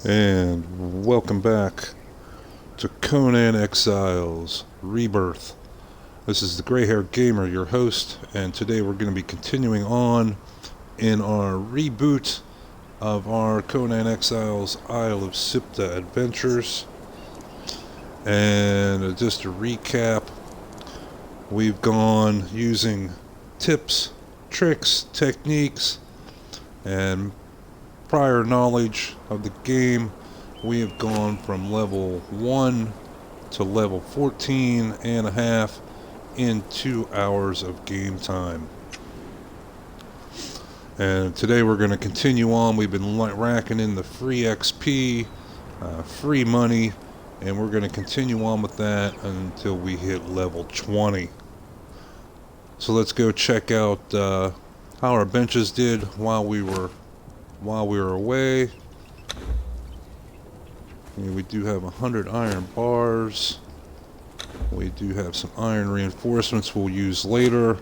And welcome back to Conan Exiles Rebirth. This is the Gray Haired Gamer, your host, and today we're going to be continuing on in our reboot of our Conan Exiles Isle of Siptah adventures. And just to recap, we've gone using tips, tricks, techniques, and prior knowledge of the game. We have gone from level 1 to level 14 and a half in 2 hours of game time. And today we're going to continue on. We've been racking in the free XP, free money, and we're going to continue on with that until we hit level 20. So let's go check out how our benches did while we were away. We do have 100 iron bars. We do have some iron reinforcements we'll use later.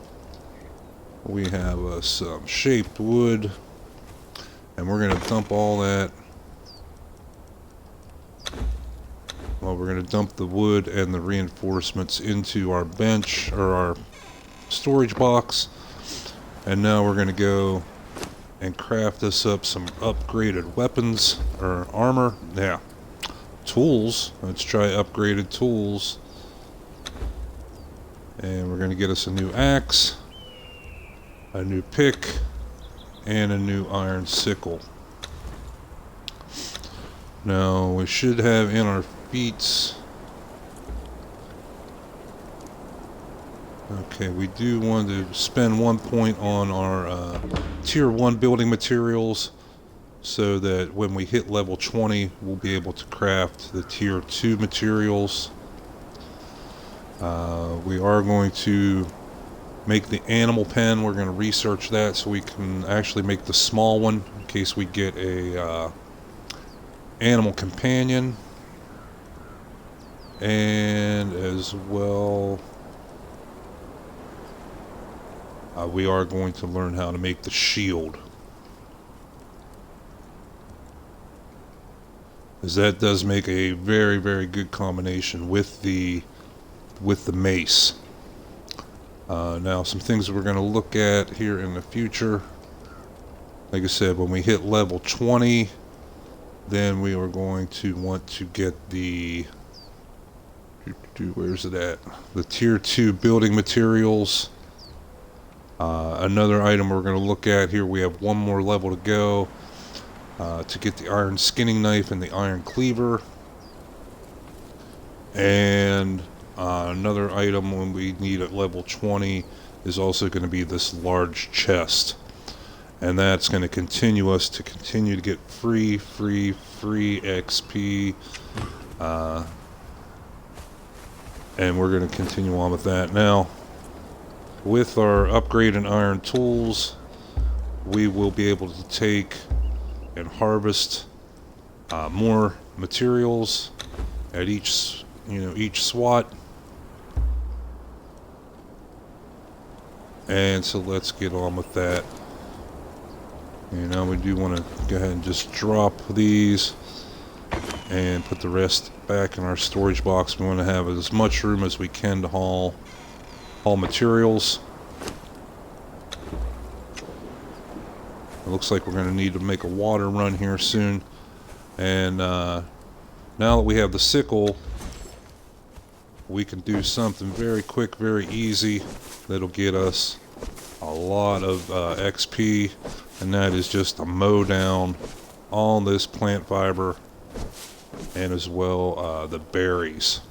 We have some shaped wood, and we're going to dump all that. Well, we're going to dump the wood and the reinforcements into our bench, or our storage box, and now we're going to go and craft us up some upgraded weapons or armor. Yeah, tools. Let's try upgraded tools. And we're going to get us a new axe, a new pick, and a new iron sickle. Now we should have in our feats. Okay, we do want to spend 1 point on our tier 1 building materials, so that when we hit level 20 we'll be able to craft the tier 2 materials. We are going to make the animal pen. We're going to research that so we can actually make the small one in case we get a animal companion. And as well, we are going to learn how to make the shield, as that does make a very, very good combination with the mace. Now, some things we're going to look at here in the future. Like I said, when we hit level 20, then we are going to want to get the, where's it at? The tier 2 building materials. Another item we're going to look at here, we have one more level to go to get the iron skinning knife and the iron cleaver. And another item when we need at level 20 is also going to be this large chest. And that's going to continue to get free XP. And we're going to continue on with that. Now, with our upgraded iron tools, we will be able to take and harvest more materials at each SWAT. And so let's get on with that. Now we do want to go ahead and just drop these and put the rest back in our storage box. We want to have as much room as we can to haul materials. It looks like we're going to need to make a water run here soon. And now that we have the sickle, we can do something very quick, very easy that'll get us a lot of XP, and that is just to mow down all this plant fiber and as well the berries.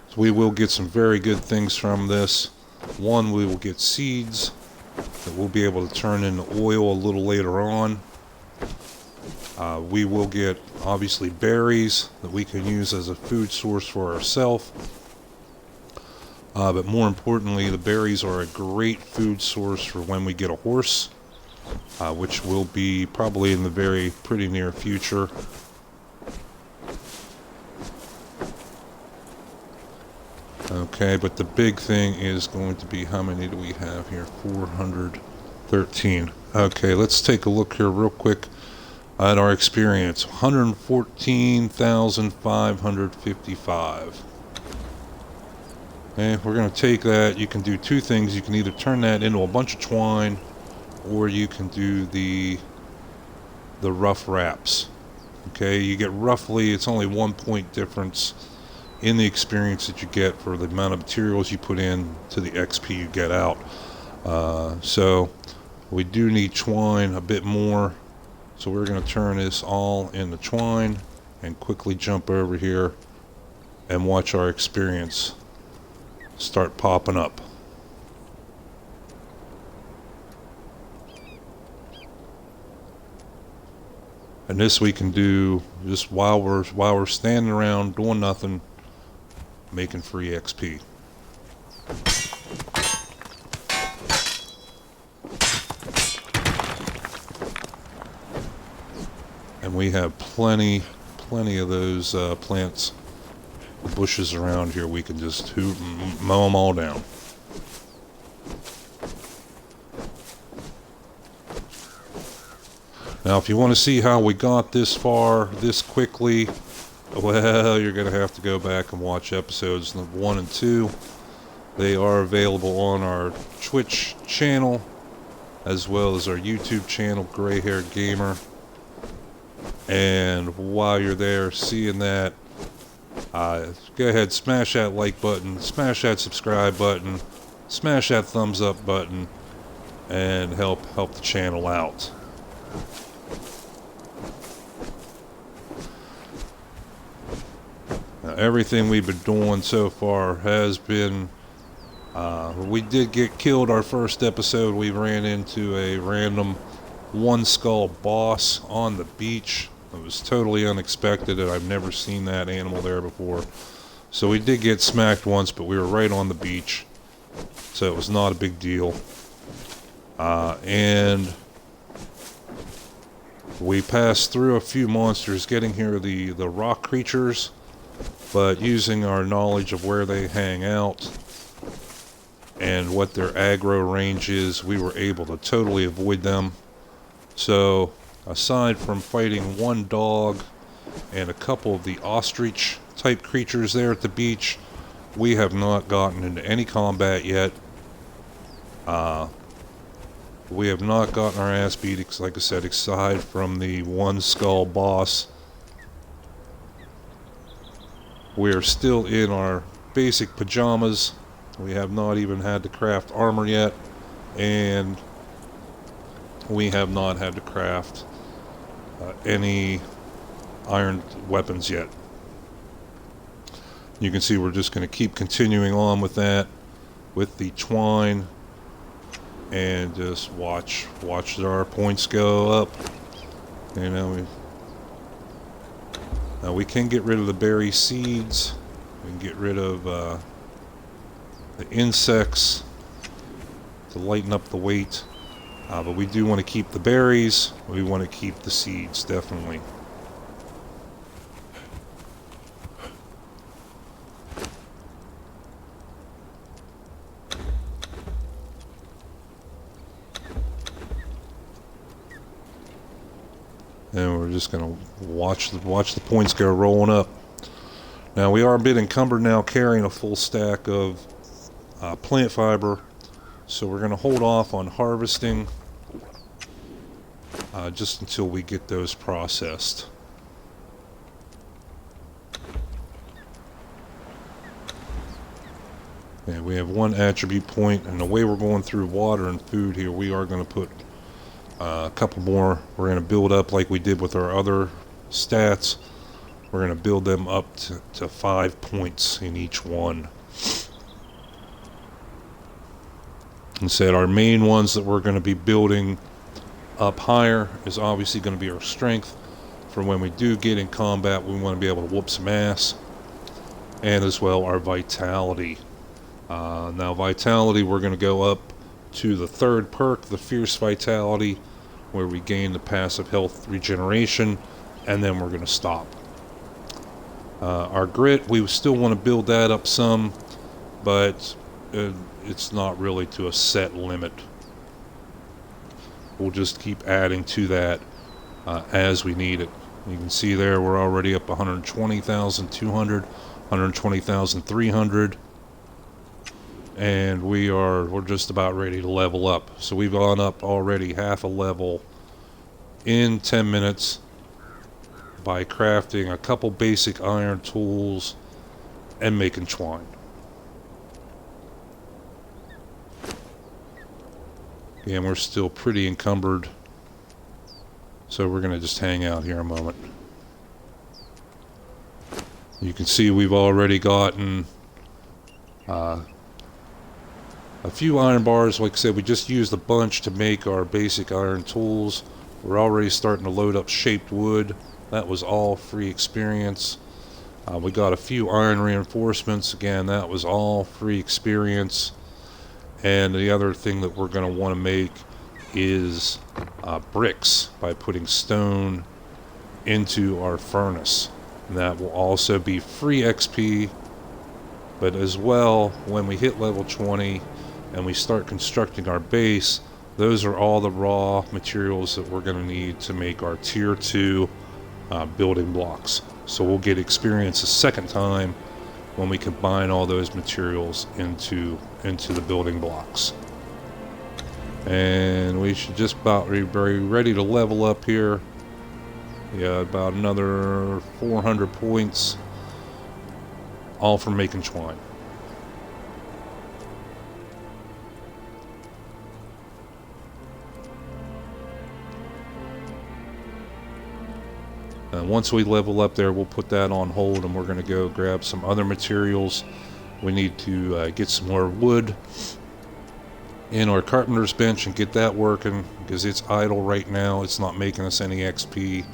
So we will get some very good things from this. One, we will get seeds that we'll be able to turn into oil a little later on. We will get, obviously, berries that we can use as a food source for ourselves. But more importantly, the berries are a great food source for when we get a horse, which will be probably in the pretty near future. Okay, but the big thing is going to be, how many do we have here? 413. Okay, let's take a look here real quick at our experience. 114,555. Okay, we're going to take that. You can do two things. You can either turn that into a bunch of twine, or you can do the rough wraps. Okay, you get roughly, it's only 1 point difference in the experience that you get for the amount of materials you put in to the XP you get out. So we do need twine a bit more, so we're going to turn this all into twine and quickly jump over here and watch our experience start popping up. And this we can do just while we're standing around doing nothing, making free XP. And we have plenty of those plants, bushes around here. We can just hoot and mow them all down. Now, if you want to see how we got this far this quickly, well, you're going to have to go back and watch episodes 1 and 2. They are available on our Twitch channel, as well as our YouTube channel, Gray Haired Gamer. And while you're there seeing that, go ahead, smash that like button, smash that subscribe button, smash that thumbs up button, and help the channel out. Now, everything we've been doing so far has been, we did get killed our first episode. We ran into a random one skull boss on the beach. It was totally unexpected, and I've never seen that animal there before. So we did get smacked once, but we were right on the beach, so it was not a big deal. And we passed through a few monsters getting here, the rock creatures, but using our knowledge of where they hang out and what their aggro range is, we were able to totally avoid them. So aside from fighting one dog and a couple of the ostrich type creatures there at the beach, we have not gotten into any combat yet. We have not gotten our ass beat, like I said, aside from the one skull boss. We are still in our basic pajamas. We have not even had to craft armor yet, and we have not had to craft any iron weapons yet. You can see we're just going to keep continuing on with that, with the twine, and just watch our points go up. You know, now we can get rid of the berry seeds. We can get rid of the insects to lighten up the weight. But we do want to keep the berries. We want to keep the seeds, definitely. And we're just going to watch the points go rolling up. Now we are a bit encumbered now carrying a full stack of plant fiber, so we're going to hold off on harvesting just until we get those processed. And we have one attribute point, and the way we're going through water and food here, we are going to put a couple more. We're going to build up like we did with our other stats. We're going to build them up to 5 points in each one. Instead, our main ones that we're going to be building up higher is obviously going to be our strength. For when we do get in combat, we want to be able to whoop some ass. And as well, our vitality. Now, vitality, we're going to go up to the third perk, the Fierce Vitality, where we gain the passive health regeneration, and then we're going to stop. Our grit, we still want to build that up some, but it's not really to a set limit. We'll just keep adding to that as we need it. You can see there we're already up 120,200, 120,300, and we're just about ready to level up. So we've gone up already half a level in 10 minutes by crafting a couple basic iron tools and making twine. And we're still pretty encumbered, so we're going to just hang out here a moment. You can see we've already gotten a few iron bars. Like I said, we just used a bunch to make our basic iron tools. We're already starting to load up shaped wood. That was all free experience. We got a few iron reinforcements. Again, that was all free experience. And the other thing that we're going to want to make is bricks by putting stone into our furnace. And that will also be free XP. But as well, when we hit level 20 and we start constructing our base, those are all the raw materials that we're going to need to make our tier 2 building blocks. So we'll get experience a second time when we combine all those materials into the building blocks. And we should just about be ready to level up here. Yeah, about another 400 points, all from making twine. And once we level up there, we'll put that on hold, and we're going to go grab some other materials. We need to get some more wood in our carpenter's bench and get that working, because it's idle right now. It's not making us any XP.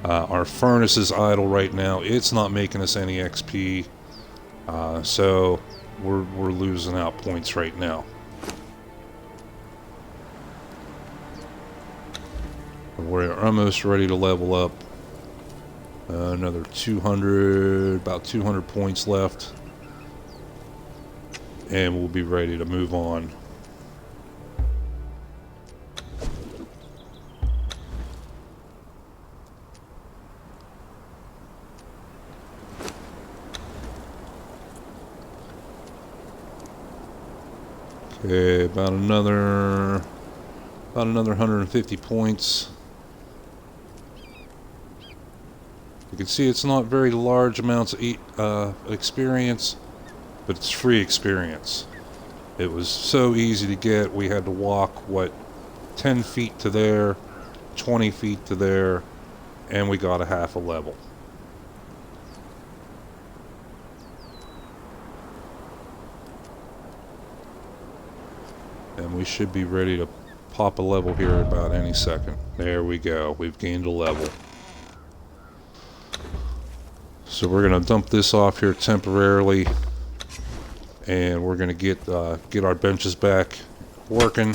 Our furnace is idle right now. It's not making us any XP. So we're losing out points right now. We're almost ready to level up. Another 200, about 200 points left, and we'll be ready to move on. Okay, about another 150 points. You can see it's not very large amounts of experience, but it's free experience. It was so easy to get. We had to walk, 10 feet to there, 20 feet to there, and we got a half a level. And we should be ready to pop a level here about any second. There we go. We've gained a level. So we're going to dump this off here temporarily, and we're going to get our benches back working.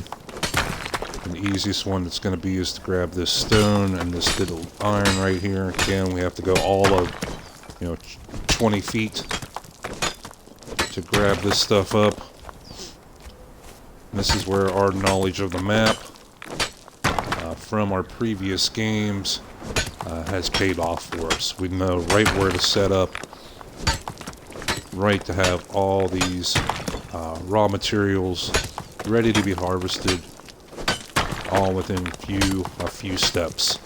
And the easiest one that's going to be is to grab this stone and this little iron right here. Again, we have to go all of 20 feet to grab this stuff up. And this is where our knowledge of the map from our previous games has paid off for us. We know right where to set up, right to have all these raw materials ready to be harvested, all within a few steps.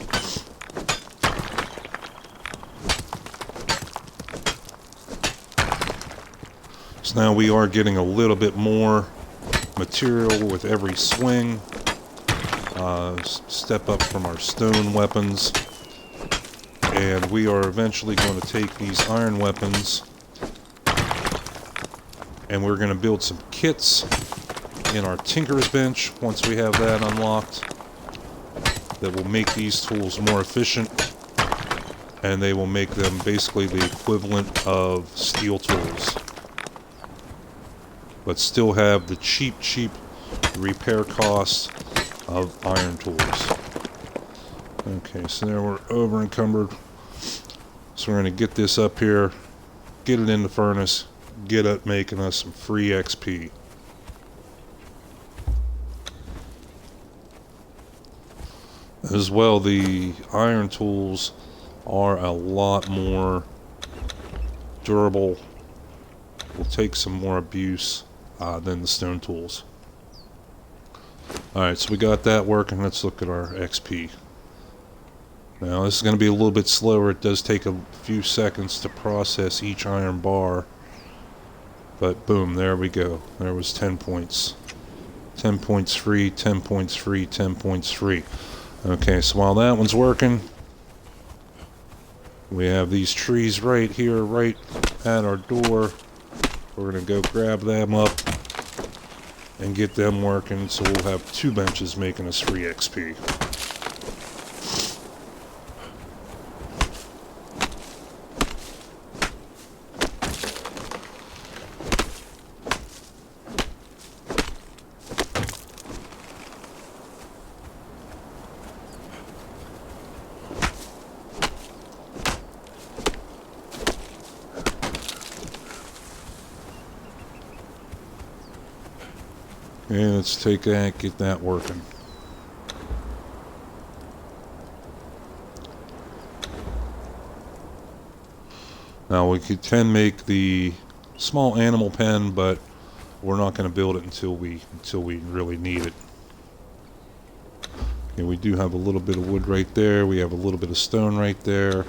So now we are getting a little bit more material with every swing. Step up from our stone weapons. And we are eventually going to take these iron weapons and we're going to build some kits in our tinker's bench once we have that unlocked, that will make these tools more efficient, and they will make them basically the equivalent of steel tools, but still have the cheap repair costs of iron tools. Okay, so there we're over encumbered. So we're going to get this up here, get it in the furnace, get at making us some free XP. As well, the iron tools are a lot more durable, will take some more abuse than the stone tools. Alright, so we got that working. Let's look at our XP. Now this is going to be a little bit slower. It does take a few seconds to process each iron bar. But boom, there we go. There was 10 points. 10 points free, 10 points free, 10 points free. Okay, so while that one's working, we have these trees right here, right at our door. We're going to go grab them up and get them working, so we'll have 2 benches making us free XP. Okay, let's take that, get that working. Now we can make the small animal pen, but we're not going to build it until we really need it. Okay, we do have a little bit of wood right there. We have a little bit of stone right there,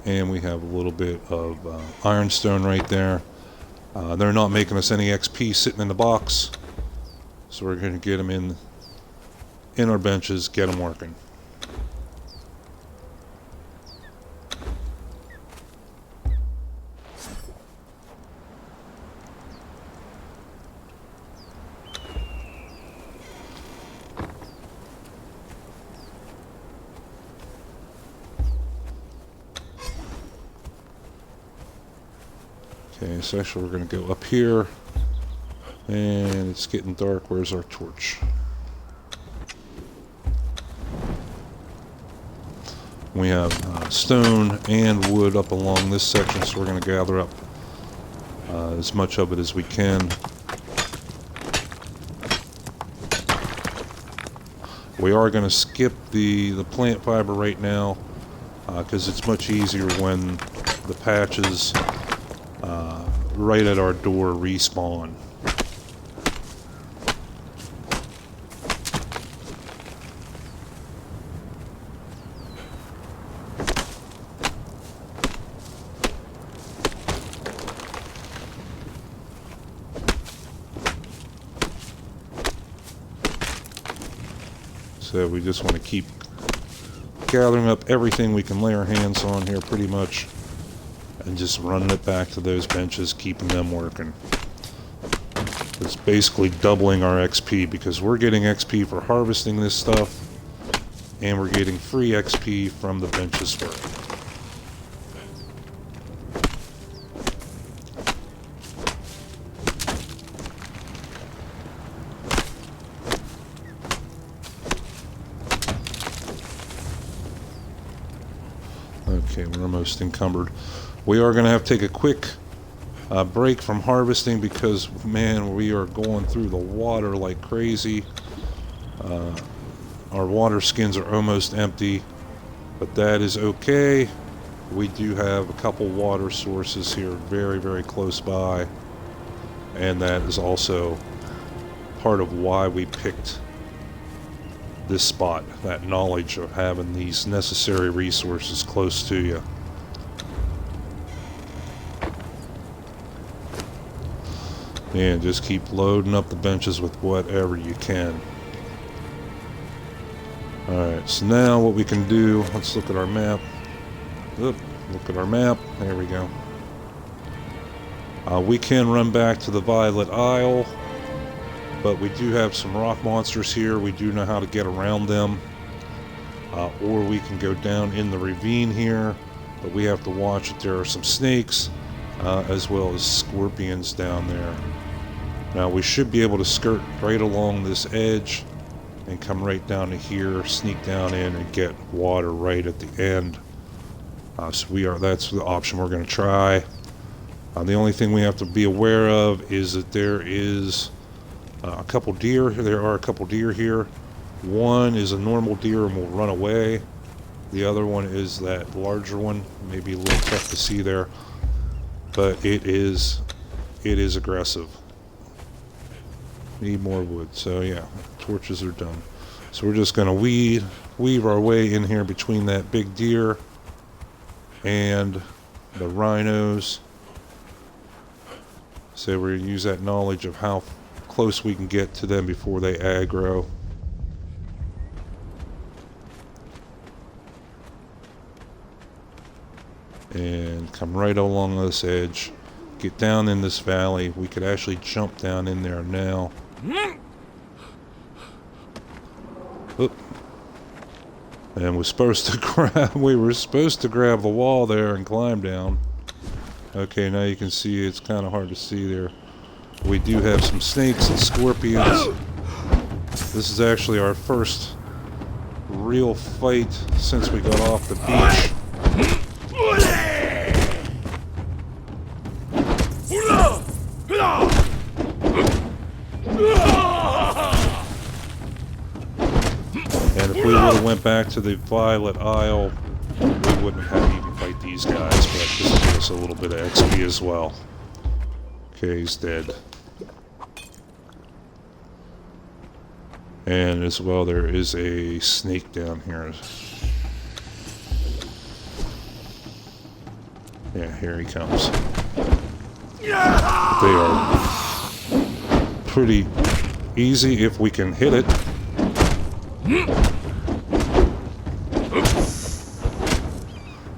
and we have a little bit of ironstone right there. They're not making us any XP sitting in the box. So we're going to get them in our benches, get them working. Okay, so actually we're going to go up here. And it's getting dark. Where's our torch? We have stone and wood up along this section, so we're going to gather up as much of it as we can. We are going to skip the plant fiber right now because it's much easier when the patches right at our door respawn. So we just want to keep gathering up everything we can lay our hands on here pretty much and just running it back to those benches, keeping them working. It's basically doubling our XP because we're getting XP for harvesting this stuff and we're getting free XP from the benches work. Okay, we're almost encumbered. We are going to have to take a quick break from harvesting because, man, we are going through the water like crazy. Our water skins are almost empty, but that is okay. We do have a couple water sources here very, very close by, and that is also part of why we picked this spot, that knowledge of having these necessary resources close to you. And just keep loading up the benches with whatever you can. Alright, so now what we can do, let's look at our map. Look at our map. There we go. We can run back to the Violet Isle, but we do have some rock monsters here. We do know how to get around them. Or we can go down in the ravine here, but we have to watch it. There are some snakes, as well as scorpions down there. Now we should be able to skirt right along this edge and come right down to here, sneak down in and get water right at the end. So that's the option we're going to try. The only thing we have to be aware of is that there is a couple deer. There are a couple deer here. One is a normal deer and will run away. The other one is that larger one. Maybe a little tough to see there, but it is aggressive. Need more wood. So yeah, torches are done. So we're just gonna weave our way in here between that big deer and the rhinos. So we're gonna use that knowledge of how close we can get to them before they aggro. And come right along this edge. Get down in this valley. We could actually jump down in there now. Oop. And we were supposed to grab the wall there and climb down. Okay, now you can see it's kind of hard to see there. We do have some snakes and scorpions. This is actually our first real fight since we got off the beach. And if we would have went back to the Violet Isle, we wouldn't have had to even fight these guys, but this will give us a little bit of XP as well. Okay, he's dead. And as well, there is a snake down here. Yeah, here he comes. They are pretty easy if we can hit it.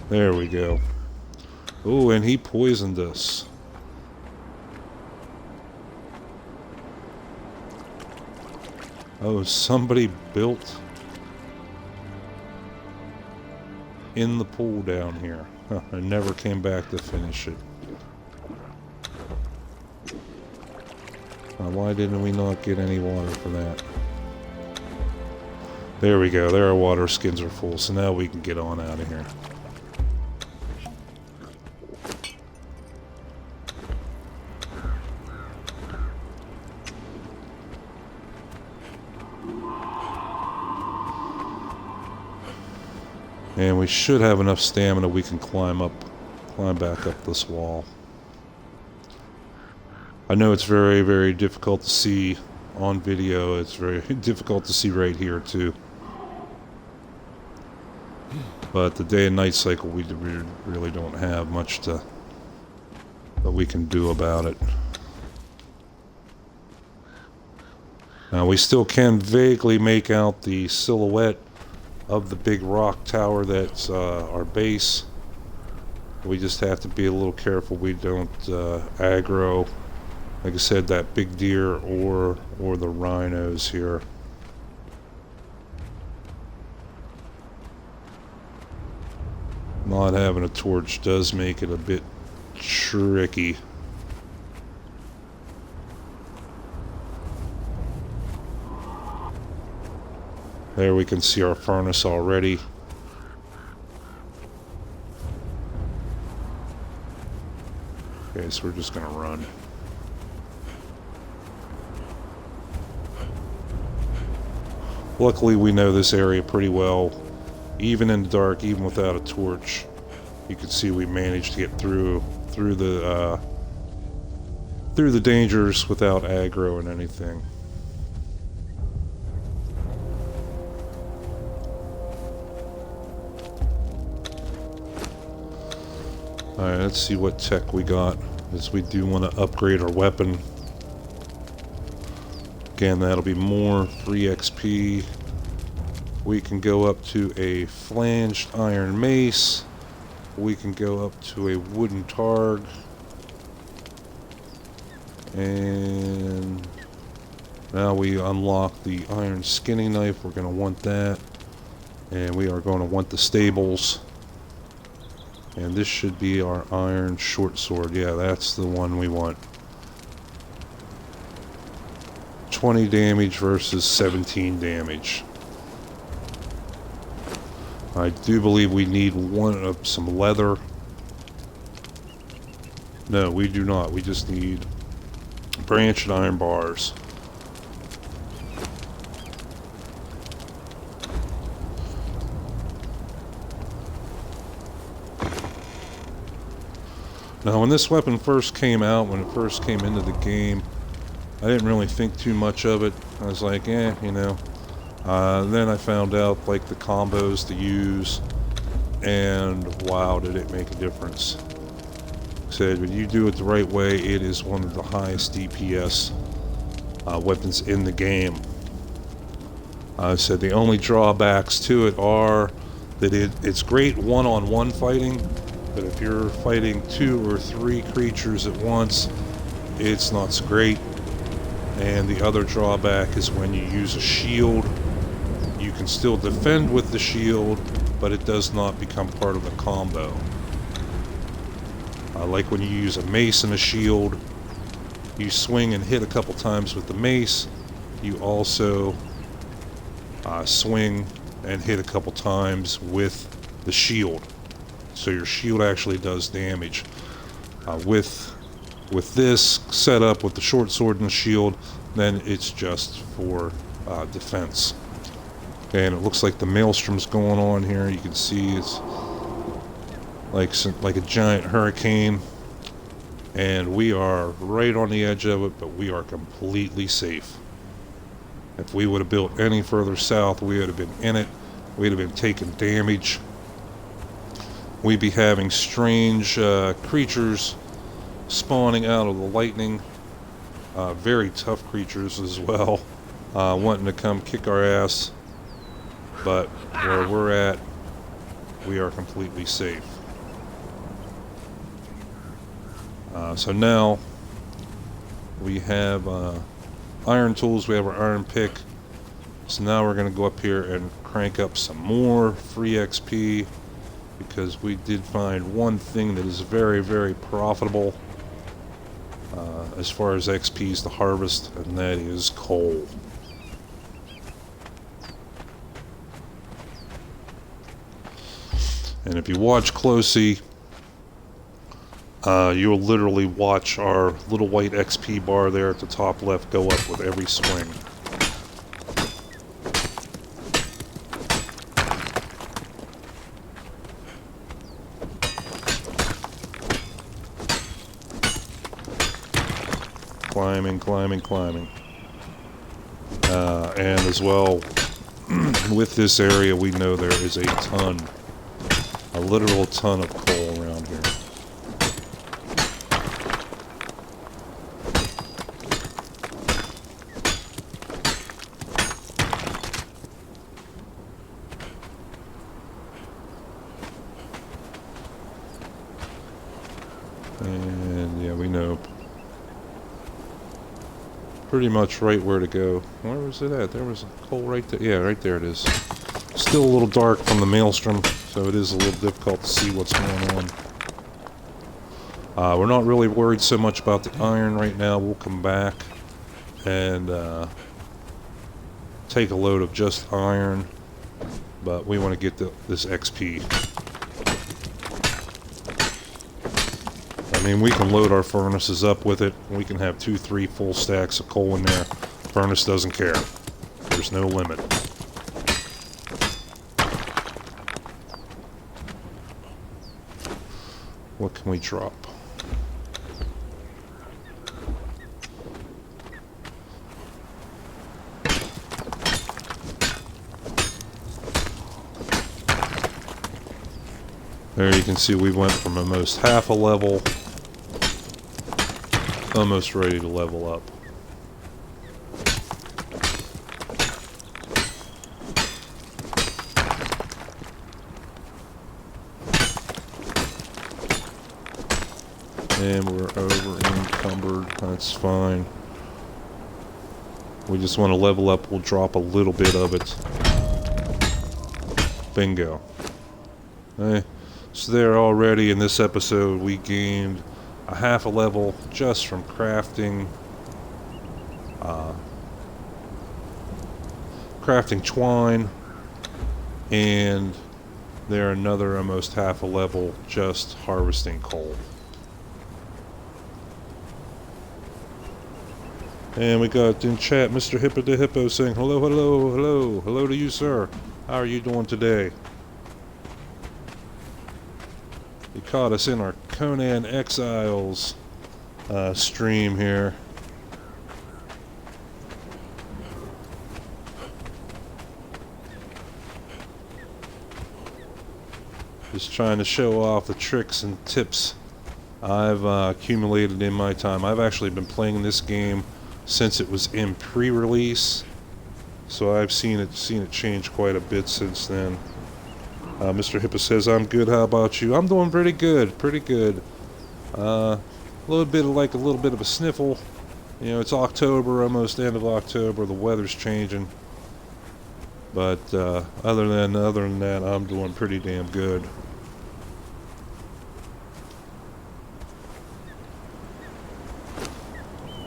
There we go. Oh, and he poisoned us. Oh, somebody built in the pool down here. Huh, I never came back to finish it. Why didn't we not get any water for that? There we go. There our water skins are full, so now we can get on out of here. And we should have enough stamina we can climb back up this wall. I know it's very, very difficult to see on video. It's very difficult to see right here too. But the day and night cycle, we really don't have much that we can do about it. Now we still can vaguely make out the silhouette of the big rock tower that's our base. We just have to be a little careful we don't aggro, like I said, that big deer or the rhinos here. Not having a torch does make it a bit tricky. There we can see our furnace already. Okay, so we're just gonna run. Luckily we know this area pretty well. Even in the dark, even without a torch, you can see we managed to get through the dangers without aggro and anything. Alright, let's see what tech we got, because we do want to upgrade our weapon. Again, that'll be more free XP. We can go up to a flanged iron mace. We can go up to a wooden targ. And now we unlock the iron skinning knife. We're going to want that. And we are going to want the stables. And this should be our iron short sword. Yeah, that's the one we want. 20 damage versus 17 damage. I do believe we need some leather. No, we do not. We just need branched iron bars. Now, when this weapon first came out, when it first came into the game, I didn't really think too much of it. I was like, you know. Then I found out, like, the combos to use, and wow, did it make a difference. Said, when you do it the right way, it is one of the highest DPS weapons in the game. I said the only drawbacks to it are that it's great one-on-one fighting, but if you're fighting 2 or 3 creatures at once, it's not so great. And the other drawback is when you use a shield, you can still defend with the shield, but it does not become part of the combo. Like when you use a mace and a shield, you swing and hit a couple times with the mace, you also swing and hit a couple times with the shield. So your shield actually does damage. With this setup, with the short sword and the shield, then it's just for defense. And it looks like the maelstrom's going on here. You can see it's like a giant hurricane, and we are right on the edge of it, but we are completely safe. If we would have built any further south, we would have been in it. We'd have been taking damage. We'd be having strange creatures spawning out of the lightning. Very tough creatures as well, wanting to come kick our ass. But where we're at, we are completely safe. So now we have iron tools, we have our iron pick. So now we're going to go up here and crank up some more free XP, because we did find one thing that is very, very profitable as far as XPs to harvest, and that is coal. And if you watch closely, you'll literally watch our little white XP bar there at the top left go up with every swing. Climbing, climbing, climbing. And as well, with this area, we know there is a literal ton of coal around here. And yeah, we know pretty much right where to go. Where was it at? There was coal right there. Yeah, right there it is. Still a little dark from the maelstrom, so it is a little difficult to see what's going on. We're not really worried so much about the iron right now. We'll come back and take a load of just iron, but we want to get this XP. I mean, we can load our furnaces up with it. We can have 2, 3 full stacks of coal in there. Furnace doesn't care. There's no limit. What can we drop? There you can see we went from almost half a level, almost ready to level up. And we're over encumbered. That's fine. We just want to level up. We'll drop a little bit of it. Bingo. Okay. So there already in this episode we gained a half a level just from crafting twine, and there another almost half a level just harvesting coal. And we got in chat Mr. Hippo the Hippo saying hello, hello, hello, hello to you, sir. How are you doing today? You caught us in our Conan Exiles stream here. Just trying to show off the tricks and tips I've accumulated in my time. I've actually been playing this game since it was in pre-release, so I've seen it change quite a bit since then. Mr. Hippo says, I'm good, how about you? I'm doing pretty good, pretty good. A little bit of a sniffle. You know, it's October, almost end of October, the weather's changing. But other than that, I'm doing pretty damn good.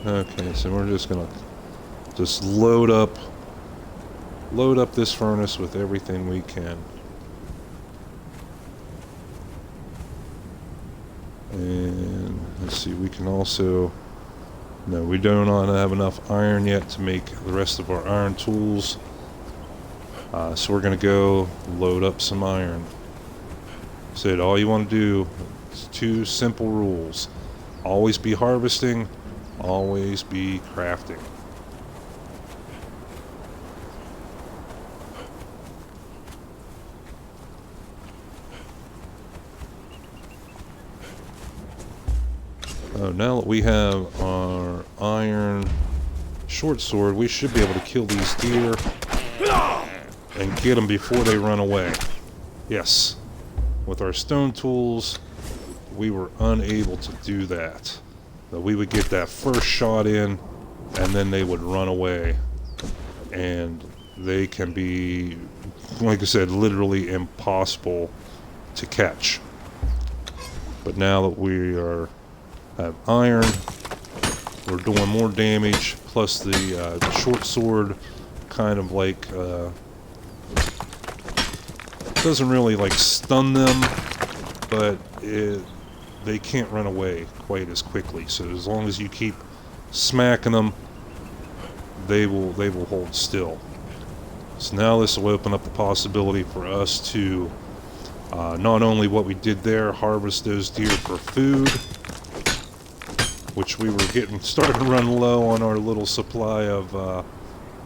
Okay, so we're just gonna load up this furnace with everything we can. And let's see, we can also, no, we do not have enough iron yet to make the rest of our iron tools. So we're gonna go load up some iron. Said all you want to do is 2 simple rules: always be harvesting, always be crafting. Now that we have our iron short sword, we should be able to kill these deer and get them before they run away. Yes, with our stone tools, we were unable to do that. We would get that first shot in, and then they would run away. And they can be, like I said, literally impossible to catch. But now that we have iron, we're doing more damage, plus the short sword kind of like doesn't really like stun them, but they can't run away quite as quickly. So as long as you keep smacking them, they will hold still. So now this will open up the possibility for us to not only what we did there, harvest those deer for food, which we were starting to run low on our little supply of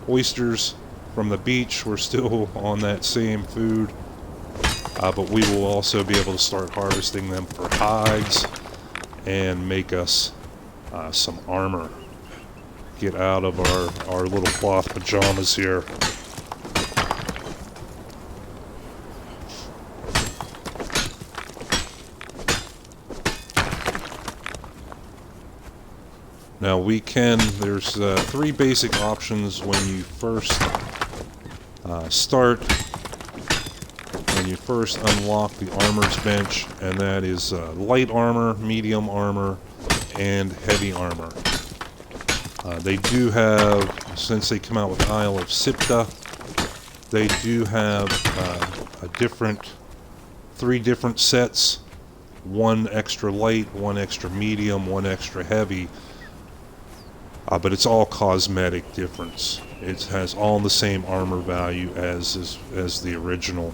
oysters from the beach. We're still on that same food, but we will also be able to start harvesting them for hides and make us some armor. Get out of our little cloth pajamas here. Now there's 3 basic options when you first start, when you first unlock the armor's bench, and that is light armor, medium armor, and heavy armor. They do have, since they come out with Isle of Siptah, they do have 3 different sets, 1 extra light, 1 extra medium, 1 extra heavy. But it's all cosmetic difference. It has all the same armor value as the original.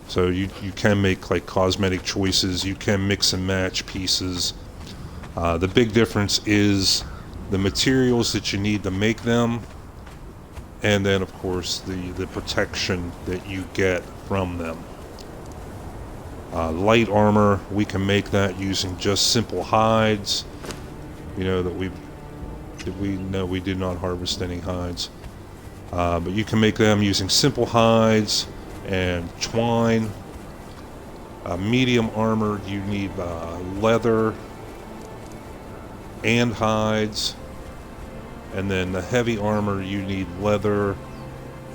So you can make like cosmetic choices. You can mix and match pieces. The big difference is the materials that you need to make them, and then of course the protection that you get from them. Light armor, we can make that using just simple hides. You know that we did not harvest any hides, but you can make them using simple hides and twine. Medium armor, you need leather and hides, and then the heavy armor, you need leather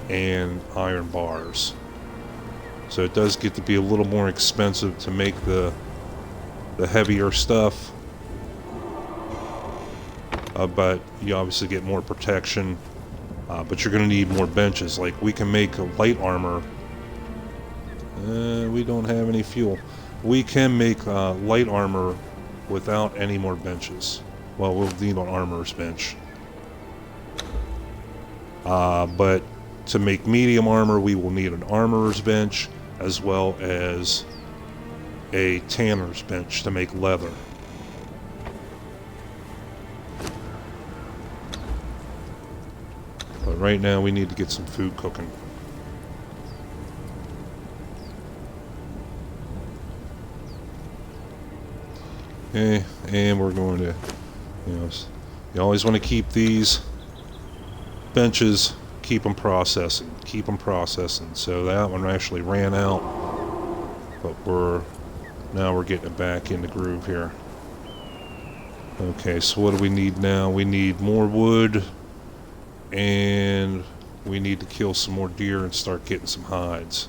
and iron bars. So it does get to be a little more expensive to make the heavier stuff. But you obviously get more protection, but you're going to need more benches. Like we can make a light armor. We don't have any fuel. We can make light armor without any more benches. Well, we'll need an armorer's bench. But to make medium armor, we will need an armorer's bench as well as a tanner's bench to make leather. But right now we need to get some food cooking. Okay, and we're going to, you always want to keep these benches, keep them processing. So that one actually ran out, but now we're getting it back in the groove here. Okay, so what do we need now? We need more wood, and we need to kill some more deer and start getting some hides.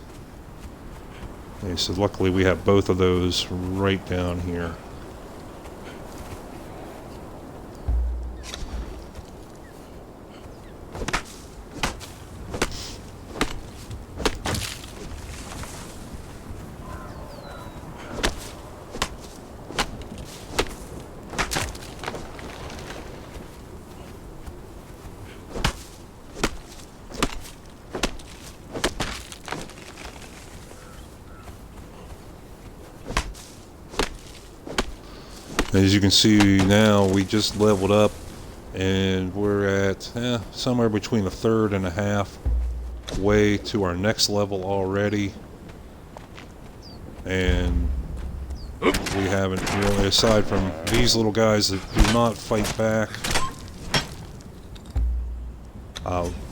Okay, so luckily we have both of those right down here. As you can see now, we just leveled up, and we're at somewhere between the third and a half way to our next level already. And we haven't really, aside from these little guys that do not fight back,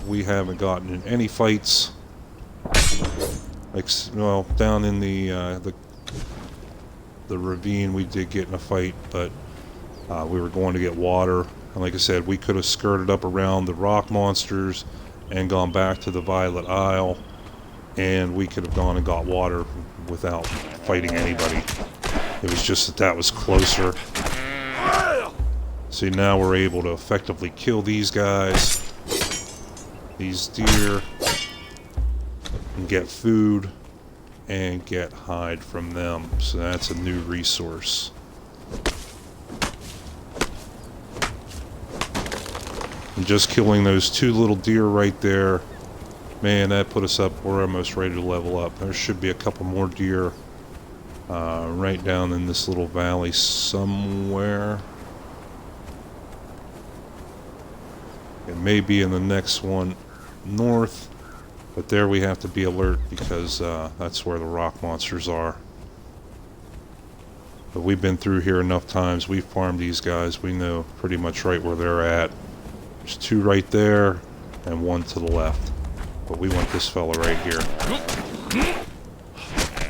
we haven't gotten in any fights. Well, down in the ravine we did get in a fight, but we were going to get water, and like I said, we could have skirted up around the rock monsters and gone back to the Violet Isle, and we could have gone and got water without fighting anybody. It was just that was closer. See, now we're able to effectively kill these guys, these deer, and get food and get hide from them. So that's a new resource. And just killing those two little deer right there, man, that put us up. We're almost ready to level up. There should be a couple more deer right down in this little valley somewhere. It may be in the next one north. But there we have to be alert because that's where the rock monsters are. But we've been through here enough times. We've farmed these guys. We know pretty much right where they're at. There's two right there and one to the left. But we want this fella right here.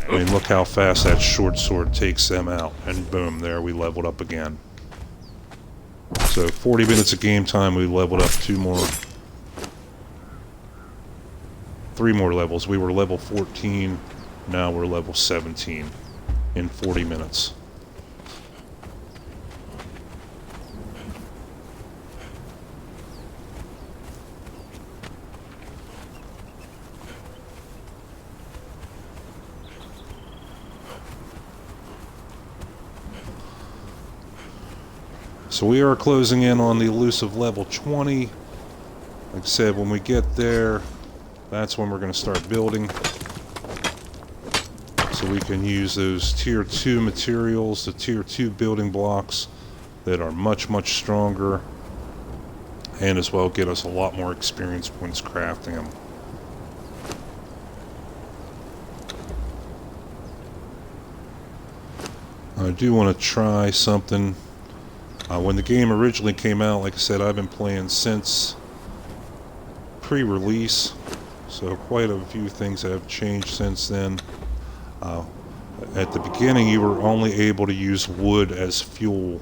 I mean, look how fast that short sword takes them out. And boom, there we leveled up again. So 40 minutes of game time, we leveled up 3 more levels. We were level 14, now we're level 17 in 40 minutes. So we are closing in on the elusive level 20. Like I said, when we get there, that's when we're going to start building. So we can use those tier 2 materials, the tier 2 building blocks that are much, much stronger, and as well get us a lot more experience points crafting them. I do want to try something. When the game originally came out, like I said, I've been playing since pre-release. So quite a few things have changed since then. At the beginning, you were only able to use wood as fuel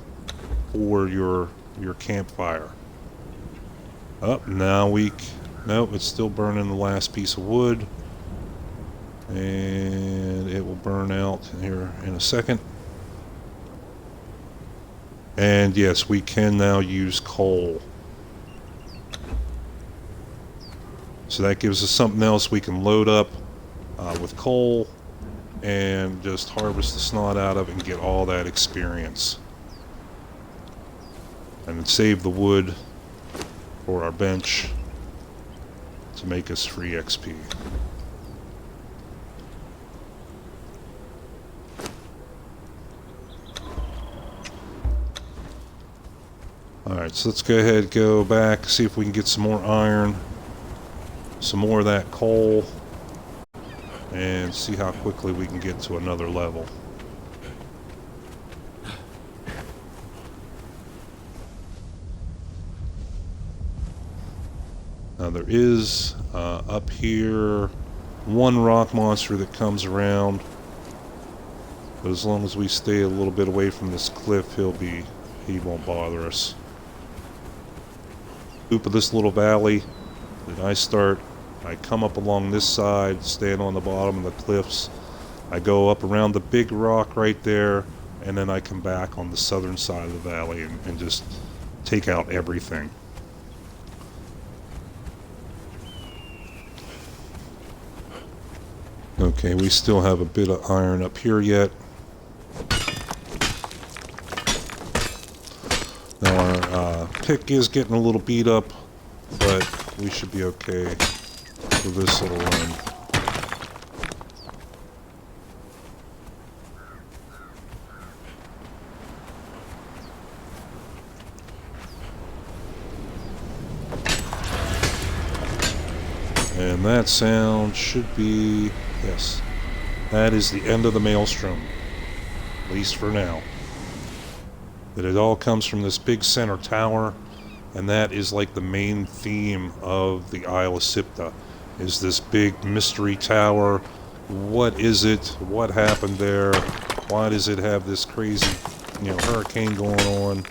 for your campfire. Now nope, it's still burning the last piece of wood, and it will burn out here in a second. And yes, we can now use coal. So that gives us something else we can load up with coal and just harvest the snot out of it and get all that experience. And save the wood for our bench. to make us free XP. Alright, so let's go ahead, go back, see if we can get some more iron, some more of that coal, and see how quickly we can get to another level. Now there is, up here, one rock monster that comes around, but as long as we stay a little bit away from this cliff, he won't bother us. Loop of this little valley that I come up along this side, stand on the bottom of the cliffs, I go up around the big rock right there, and then I come back on the southern side of the valley and just take out everything. Okay, we still have a bit of iron up here yet. Now our pick is getting a little beat up, but we should be okay for this little run. And that sound should be, yes, that is the end of the maelstrom, at least for now. That it all comes from this big center tower, and that is like the main theme of the Isle of Siptah, is this big mystery tower. What is it? What happened there? Why does it have this crazy, hurricane going on?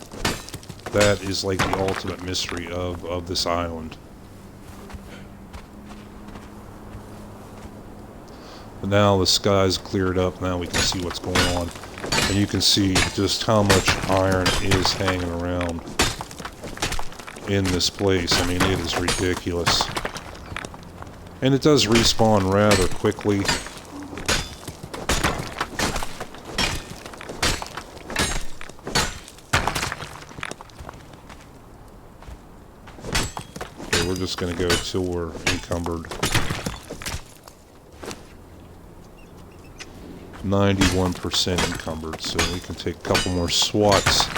That is like the ultimate mystery of this island. But now the sky's cleared up, now we can see what's going on. And you can see just how much iron is hanging around in this place. I mean, it is ridiculous. And it does respawn rather quickly. Okay, we're just going to go till we're encumbered. 91% encumbered, so we can take a couple more swats.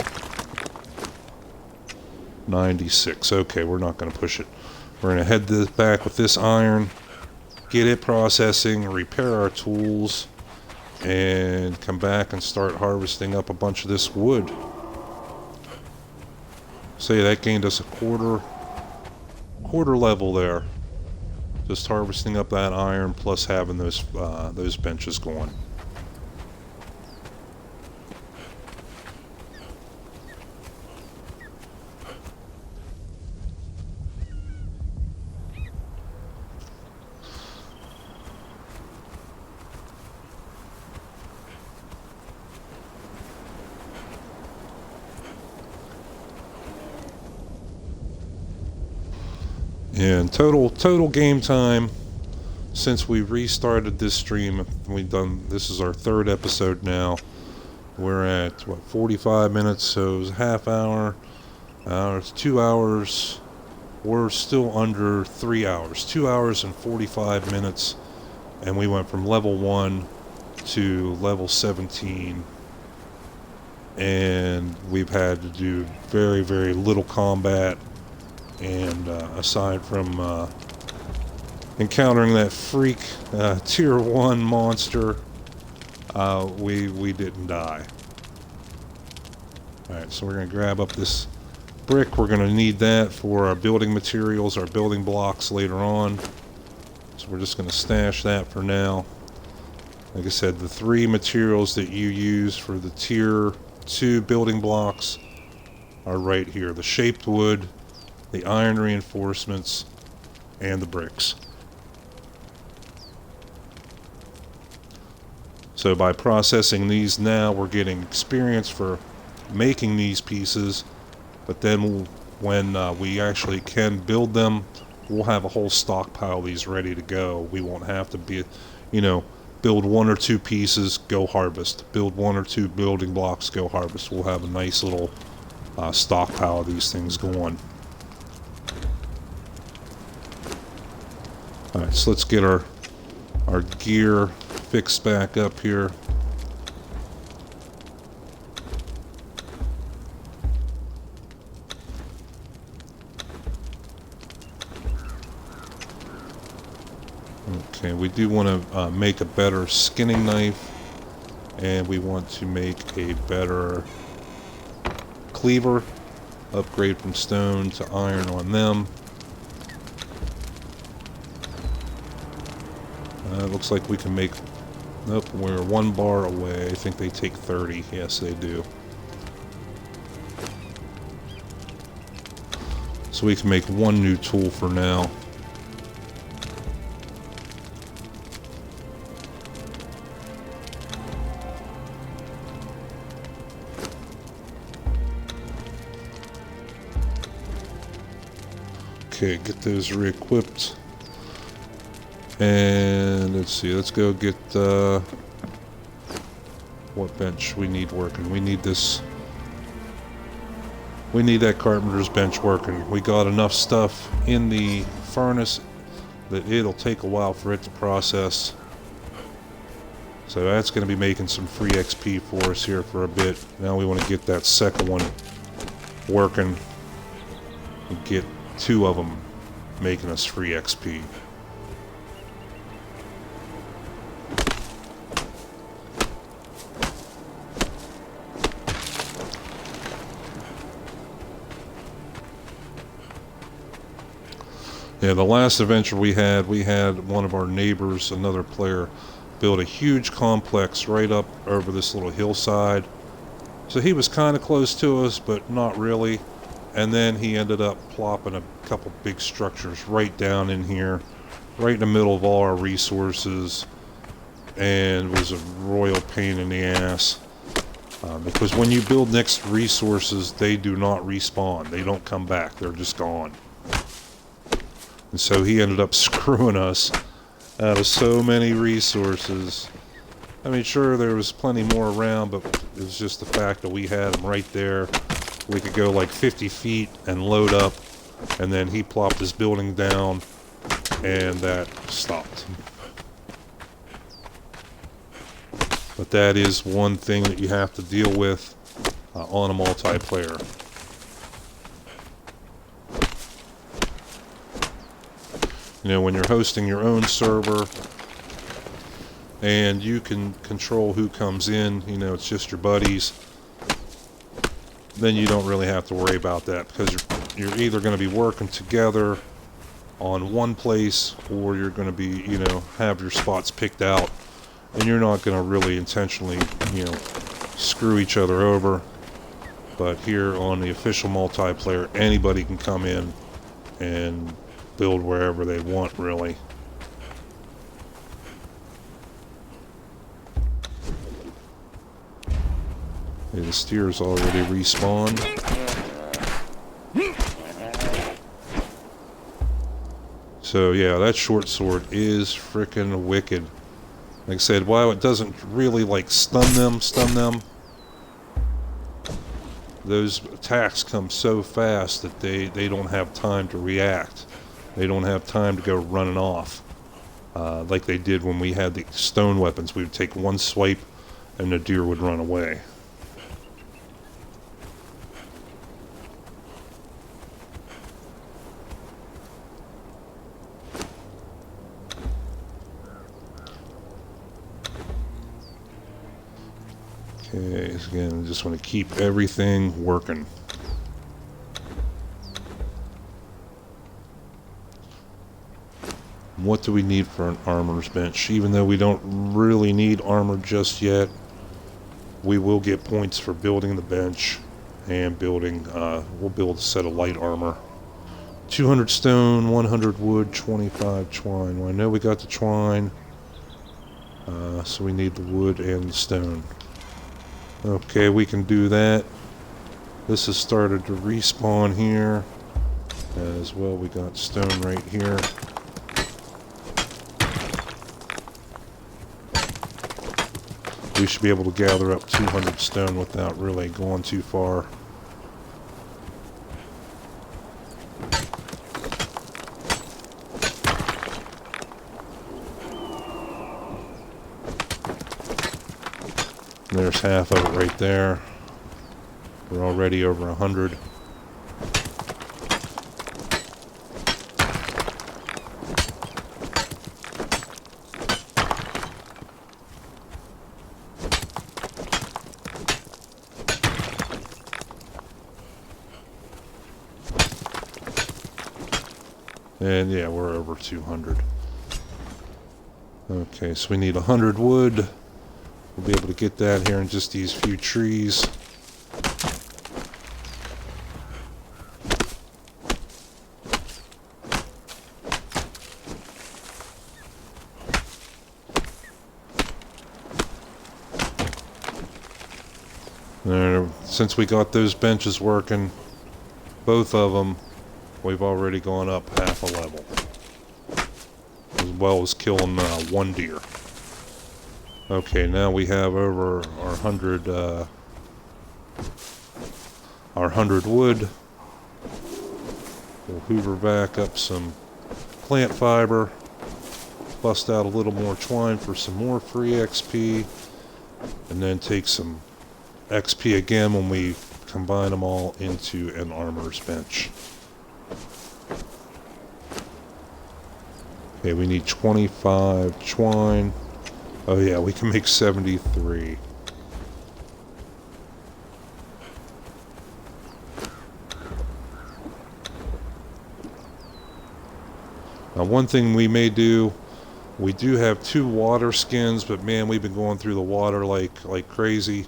96. Okay, we're not going to push it. We're going to head back with this iron, get it processing, repair our tools, and come back and start harvesting up a bunch of this wood. Say that gained us a quarter level there. Just harvesting up that iron plus having those benches going. And total game time since we restarted this stream, this is our third episode now. We're at 45 minutes, so it was a half hour. It's 2 hours. We're still under 3 hours. 2 hours and 45 minutes, and we went from level 1 to level 17. And we've had to do very, very little combat. And aside from encountering that freak tier 1 monster, we didn't die. Alright, so we're going to grab up this brick. We're going to need that for our building materials, our building blocks later on. So we're just going to stash that for now. Like I said, the 3 materials that you use for the tier 2 building blocks are right here. The shaped wood, the iron reinforcements, and the bricks. So by processing these now, we're getting experience for making these pieces, but then when we actually can build them, we'll have a whole stockpile of these ready to go. We won't have to be, build 1 or 2 pieces, go harvest. Build 1 or 2 building blocks, go harvest. We'll have a nice little stockpile of these things going. Alright, so let's get our gear fixed back up here. Okay, we do want to make a better skinning knife, and we want to make a better cleaver, upgrade from stone to iron on them. Looks like we can make, nope, we're 1 bar away. I think they take 30. Yes, they do. So we can make 1 new tool for now. Okay, get those re-equipped. And let's see, let's go get what bench we need working. We need this. We need that carpenter's bench working. We got enough stuff in the furnace that it'll take a while for it to process. So that's going to be making some free XP for us here for a bit. Now we want to get that second one working and get 2 of them making us free XP. Yeah, the last adventure we had one of our neighbors, another player, build a huge complex right up over this little hillside. So he was kind of close to us, but not really. And then he ended up plopping a couple big structures right down in here, right in the middle of all our resources, and was a royal pain in the ass. Because when you build next to resources, they do not respawn. They don't come back. They're just gone. And so he ended up screwing us out of so many resources. I mean, sure, there was plenty more around, but it was just the fact that we had them right there. We could go like 50 feet and load up, and then he plopped his building down, and that stopped. But that is one thing that you have to deal with on a multiplayer. You know, when you're hosting your own server and you can control who comes in, you know, it's just your buddies, then you don't really have to worry about that, because you're either going to be working together on one place, or you're going to be, you know, have your spots picked out, and you're not going to really intentionally, you know, screw each other over. But here on the official multiplayer, anybody can come in and build wherever they want, really. Okay, the steer's already respawned. So yeah, that short sword is frickin' wicked. Like I said, while it doesn't really like stun them, those attacks come so fast that they don't have time to react. They don't have time to go running off. Like they did when we had the stone weapons. We would take one swipe and the deer would run away. Okay, so again, I just want to keep everything working. What do we need for an armor's bench? Even though we don't really need armor just yet, we will get points for building the bench and building, we'll build a set of light armor. 200 stone, 100 wood, 25 twine. Well, I know we got the twine, so we need the wood and the stone. Okay, we can do that. This has started to respawn here as well. We got stone right here. We should be able to gather up 200 stone without really going too far. There's half of it right there. We're already over 100. And yeah, we're over 200. Okay, so we need 100 wood. We'll be able to get that here in just these few trees. Since we got those benches working, both of them, we've already gone up half a level, as well as killing one deer. Okay, now we have over our 100 wood. We'll hoover back up some plant fiber, bust out a little more twine for some more free XP, and then take some XP again when we combine them all into an armorer's bench. Okay, we need 25 twine. Oh yeah, we can make 73. Now one thing we may do, we do have 2 water skins, but man, we've been going through the water like crazy.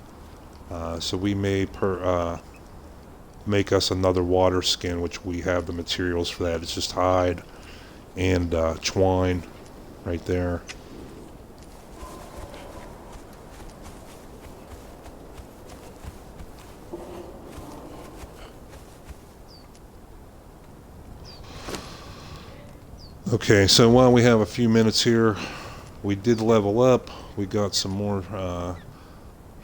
So we may make us another water skin, which we have the materials for that. It's just hide and twine right there. Okay, so while we have a few minutes here, we did level up. We got some more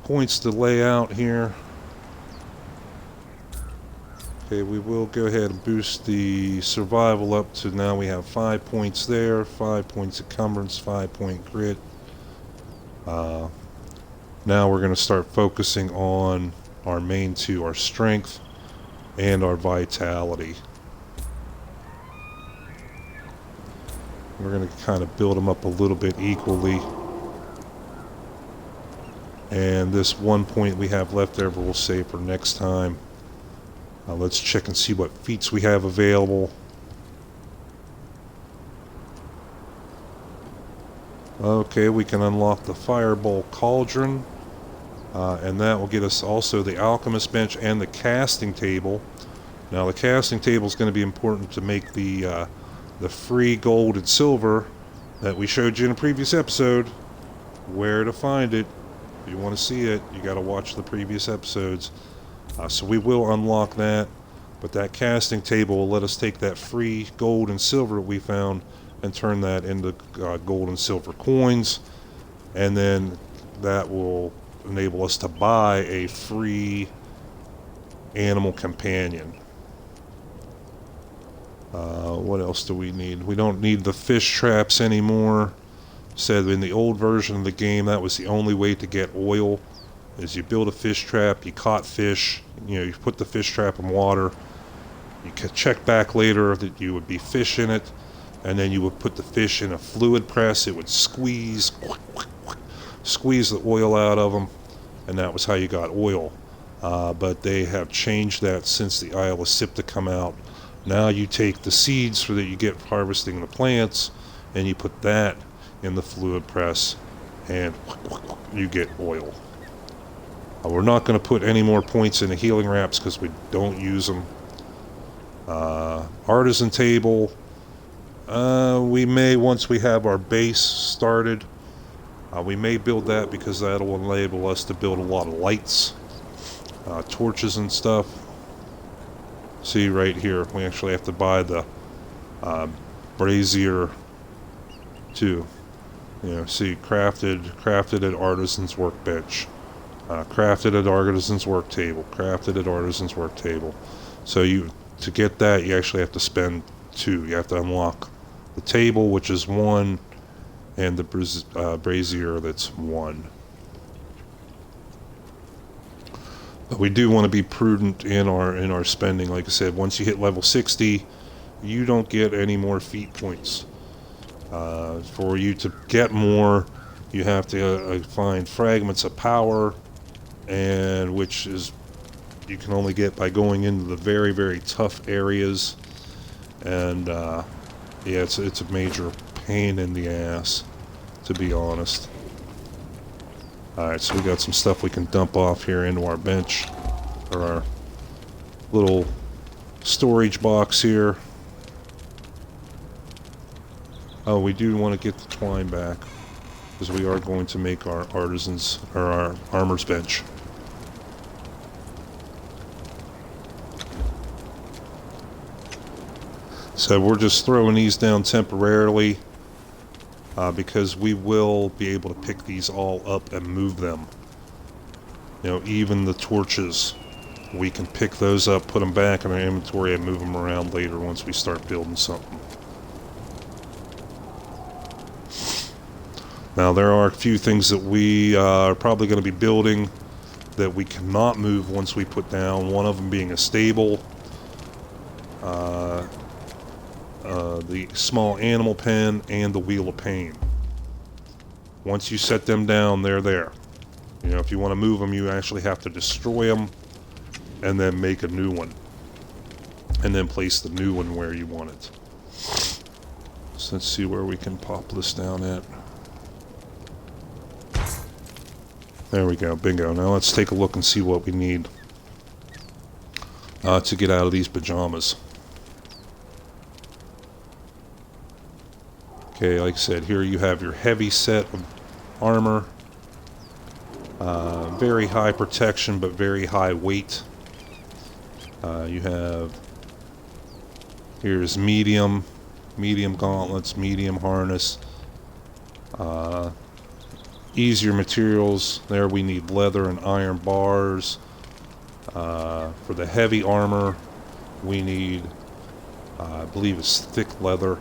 points to lay out here. Okay, we will go ahead and boost the survival up to now we have 5 points there, 5 points encumbrance, 5 point grit. Now we're going to start focusing on our main 2, our strength and our vitality. We're going to kind of build them up a little bit equally. And this 1 point we have left over we'll save for next time. Let's check and see what feats we have available. Okay, we can unlock the Firebolt Cauldron. And that will get us also the Alchemist Bench and the Casting Table. Now the Casting Table is going to be important to make the free gold and silver that we showed you in a previous episode. Where to find it. If you want to see it, you got to watch the previous episodes. So we will unlock that, but that casting table will let us take that free gold and silver that we found and turn that into gold and silver coins, and then that will enable us to buy a free animal companion. What else do we need? We don't need the fish traps anymore. Said in the old version of the game that was the only way to get oil, is you build a fish trap, you caught fish, you put the fish trap in water, you could check back later that you would be fish in it, and then you would put the fish in a fluid press. It would squeeze the oil out of them, and that was how you got oil. But they have changed that since the Isle of Siptah come out. Now you take the seeds that you get harvesting the plants, and you put that in the fluid press, and you get oil. We're not going to put any more points in the healing wraps because we don't use them. Artisan table, we may, once we have our base started, we may build that because that'll enable us to build a lot of lights, torches and stuff. See right here, we actually have to buy the brazier too. See, crafted at artisan's workbench, crafted at artisan's work table, crafted at artisan's work table. So to get that, you actually have to spend 2. You have to unlock the table, which is 1, and the brazier, that's 1. But we do want to be prudent in our spending. Like I said, once you hit level 60, you don't get any more feat points. For you to get more, you have to find fragments of power, and which is you can only get by going into the very, very tough areas. And yeah, it's a major pain in the ass, to be honest. Alright, so we got some stuff we can dump off here into our bench, or our little storage box here. Oh, we do want to get the twine back, because we are going to make our artisans, or our armor's bench. So we're just throwing these down temporarily, because we will be able to pick these all up and move them. You know, even the torches, we can pick those up, put them back in our inventory, and move them around later once we start building something. Now, there are a few things that we are probably going to be building that we cannot move once we put down, one of them being a stable, the small animal pen, and the wheel of pain. Once you set them down, they're there. You know, if you want to move them, you actually have to destroy them and then make a new one, and then place the new one where you want it. So let's see where we can pop this down at. There we go, bingo. Now let's take a look and see what we need to get out of these pajamas. Okay, like I said, here you have your heavy set of armor. Very high protection, but very high weight. You have... Here's medium gauntlets, medium harness. Easier materials. There we need leather and iron bars. For the heavy armor, we need, I believe it's thick leather.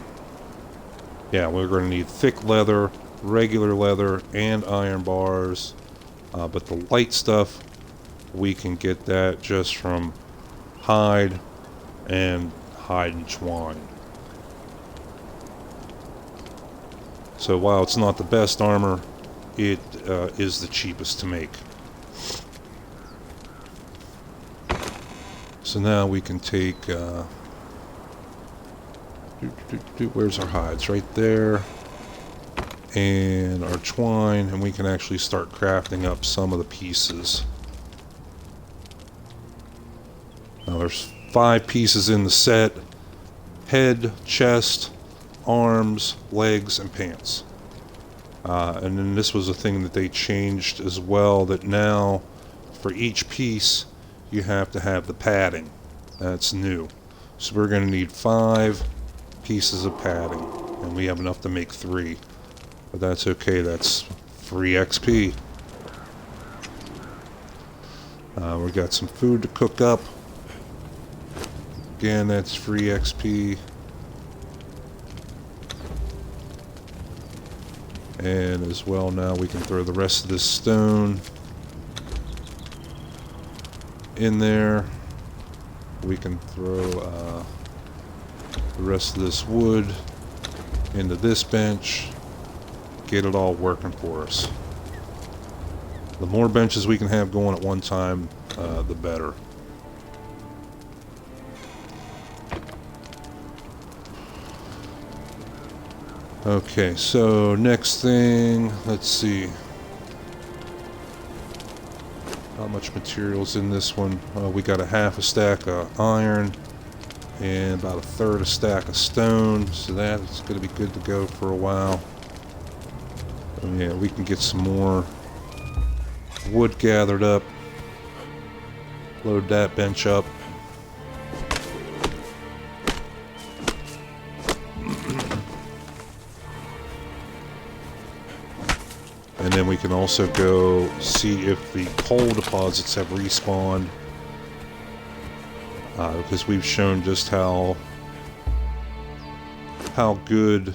Yeah, we're going to need thick leather, regular leather, and iron bars. But the light stuff, we can get that just from hide and twine. So while it's not the best armor, it is the cheapest to make. So now we can take... where's our hides? Right there. And our twine, and we can actually start crafting up some of the pieces. Now there's 5 pieces in the set: head, chest, arms, legs, and pants. And then this was a thing that they changed as well, that now for each piece you have to have the padding. That's new. So we're going to need 5 pieces of padding, and we have enough to make 3. But that's okay, that's free XP. We got some food to cook up. Again, that's free XP. And as well, now we can throw the rest of this stone in there. We can throw the rest of this wood into this bench. Get it all working for us. The more benches we can have going at one time, the better. Okay, so next thing, let's see. How much material's in this one? We got a half a stack of iron and about a third a stack of stone, so that's going to be good to go for a while. And yeah, we can get some more wood gathered up. Load that bench up. And then we can also go see if the coal deposits have respawned. Because we've shown just how good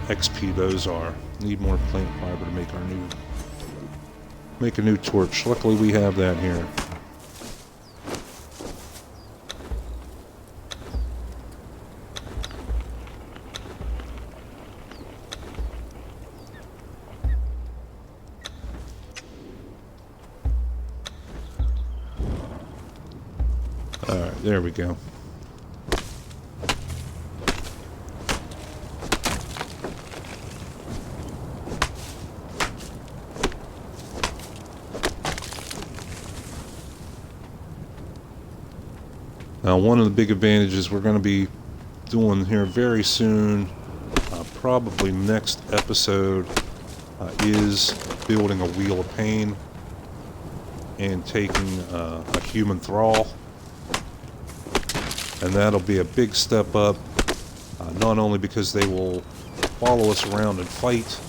XP those are. Need more plant fiber to make our new Make a new torch. Luckily we have that here. Alright, there we go. Now, one of the big advantages we're going to be doing here very soon, probably next episode, is building a Wheel of Pain and taking a human thrall. And that'll be a big step up, not only because they will follow us around and fight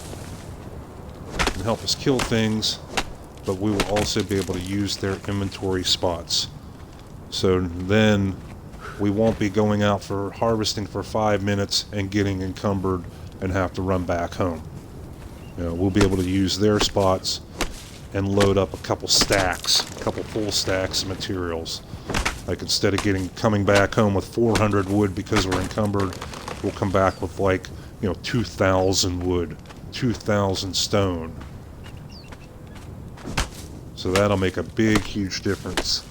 and help us kill things, but we will also be able to use their inventory spots. So then we won't be going out for harvesting for 5 minutes and getting encumbered and have to run back home. You know, we'll be able to use their spots and load up a couple full stacks of materials. Like instead of coming back home with 400 wood because we're encumbered, we'll come back with 2,000 wood, 2,000 stone. So that'll make a big, huge difference.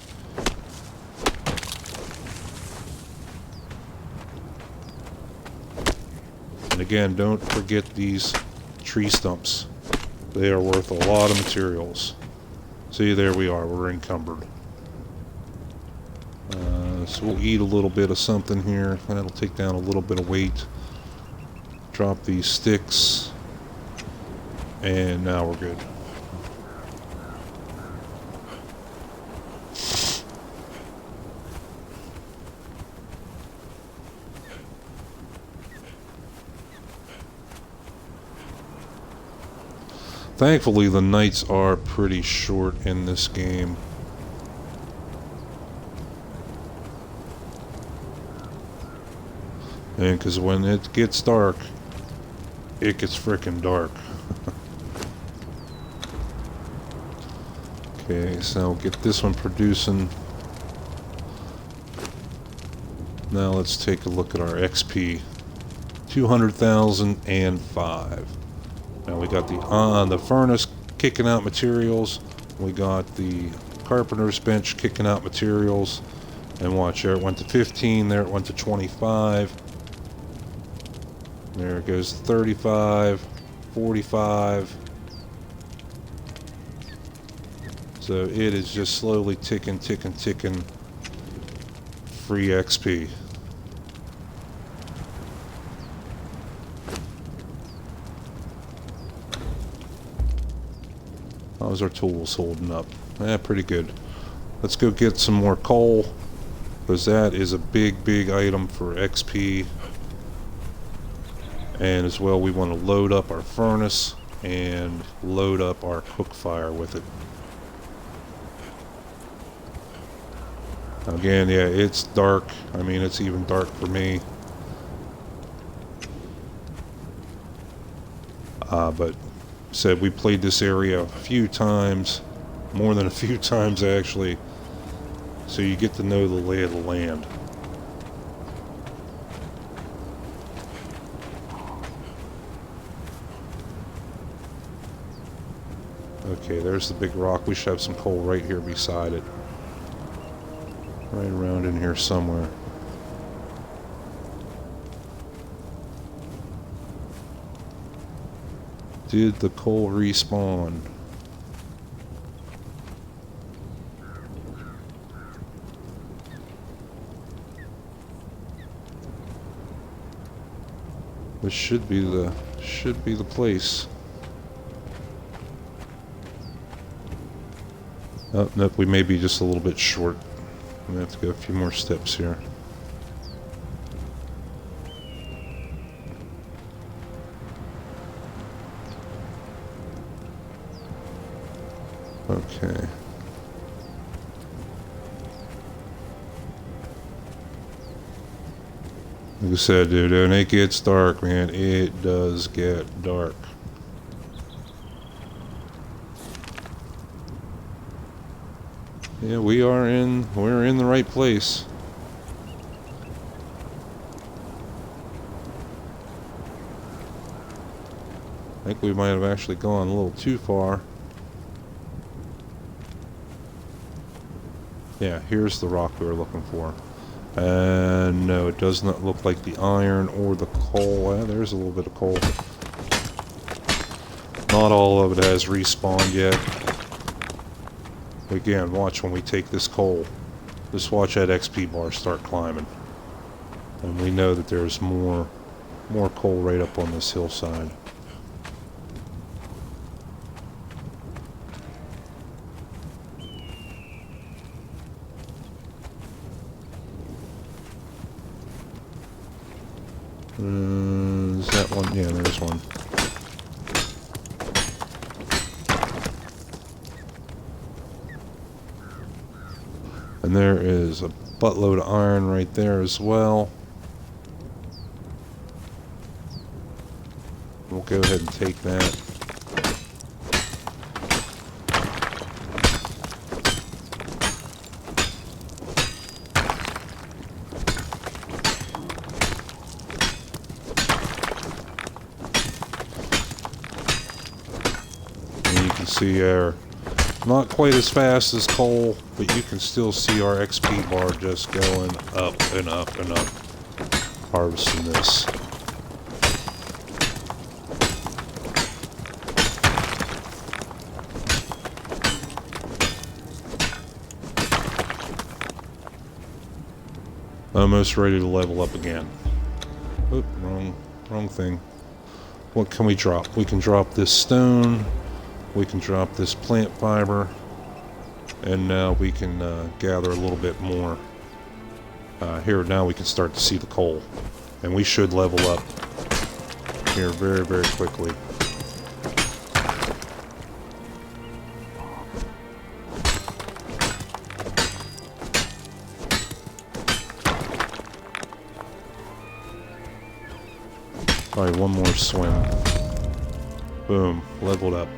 And again, don't forget these tree stumps. They are worth a lot of materials. See, there we are, we're encumbered. So we'll eat a little bit of something here. That'll take down a little bit of weight. Drop these sticks. And now we're good. Thankfully, the nights are pretty short in this game. And because when it gets dark, it gets frickin' dark. Okay, so get this one producing. Now let's take a look at our XP. 200,005. Now we got the furnace kicking out materials. We got the carpenter's bench kicking out materials. And watch, there it went to 15, there it went to 25. There it goes to 35, 45. So it is just slowly ticking, ticking, ticking. Free XP. How's our tools holding up? Pretty good. Let's go get some more coal, because that is a big, big item for XP. And as well, we want to load up our furnace and load up our cook fire with it. Again, yeah, it's dark. I mean, it's even dark for me. But said we played this area a few times, more than a few times actually. So you get to know the lay of the land. Okay, there's the big rock. We should have some coal right here beside it. Right around in here somewhere. Did the coal respawn? This should be the place. Oh, nope, we may be just a little bit short. I'm gonna have to go a few more steps here. Okay. Like I said, dude, when it gets dark, man, it does get dark. Yeah, we're in the right place. I think we might have actually gone a little too far. Yeah, here's the rock we were looking for. And no, it does not look like the iron or the coal. There's a little bit of coal. Not all of it has respawned yet. Again, watch when we take this coal. Just watch that XP bar start climbing. And we know that there's more coal right up on this hillside. Is that one? Yeah, there's one. And there is a buttload of iron right there as well. We'll go ahead and take that. And you can see our not quite as fast as coal, but you can still see our XP bar just going up and up and up, harvesting this. Almost ready to level up again. Oop, wrong thing. What can we drop? We can drop this stone. We can drop this plant fiber, and now we can gather a little bit more. Here, now we can start to see the coal, and we should level up here very, very quickly. Alright, one more swim. Boom, leveled up.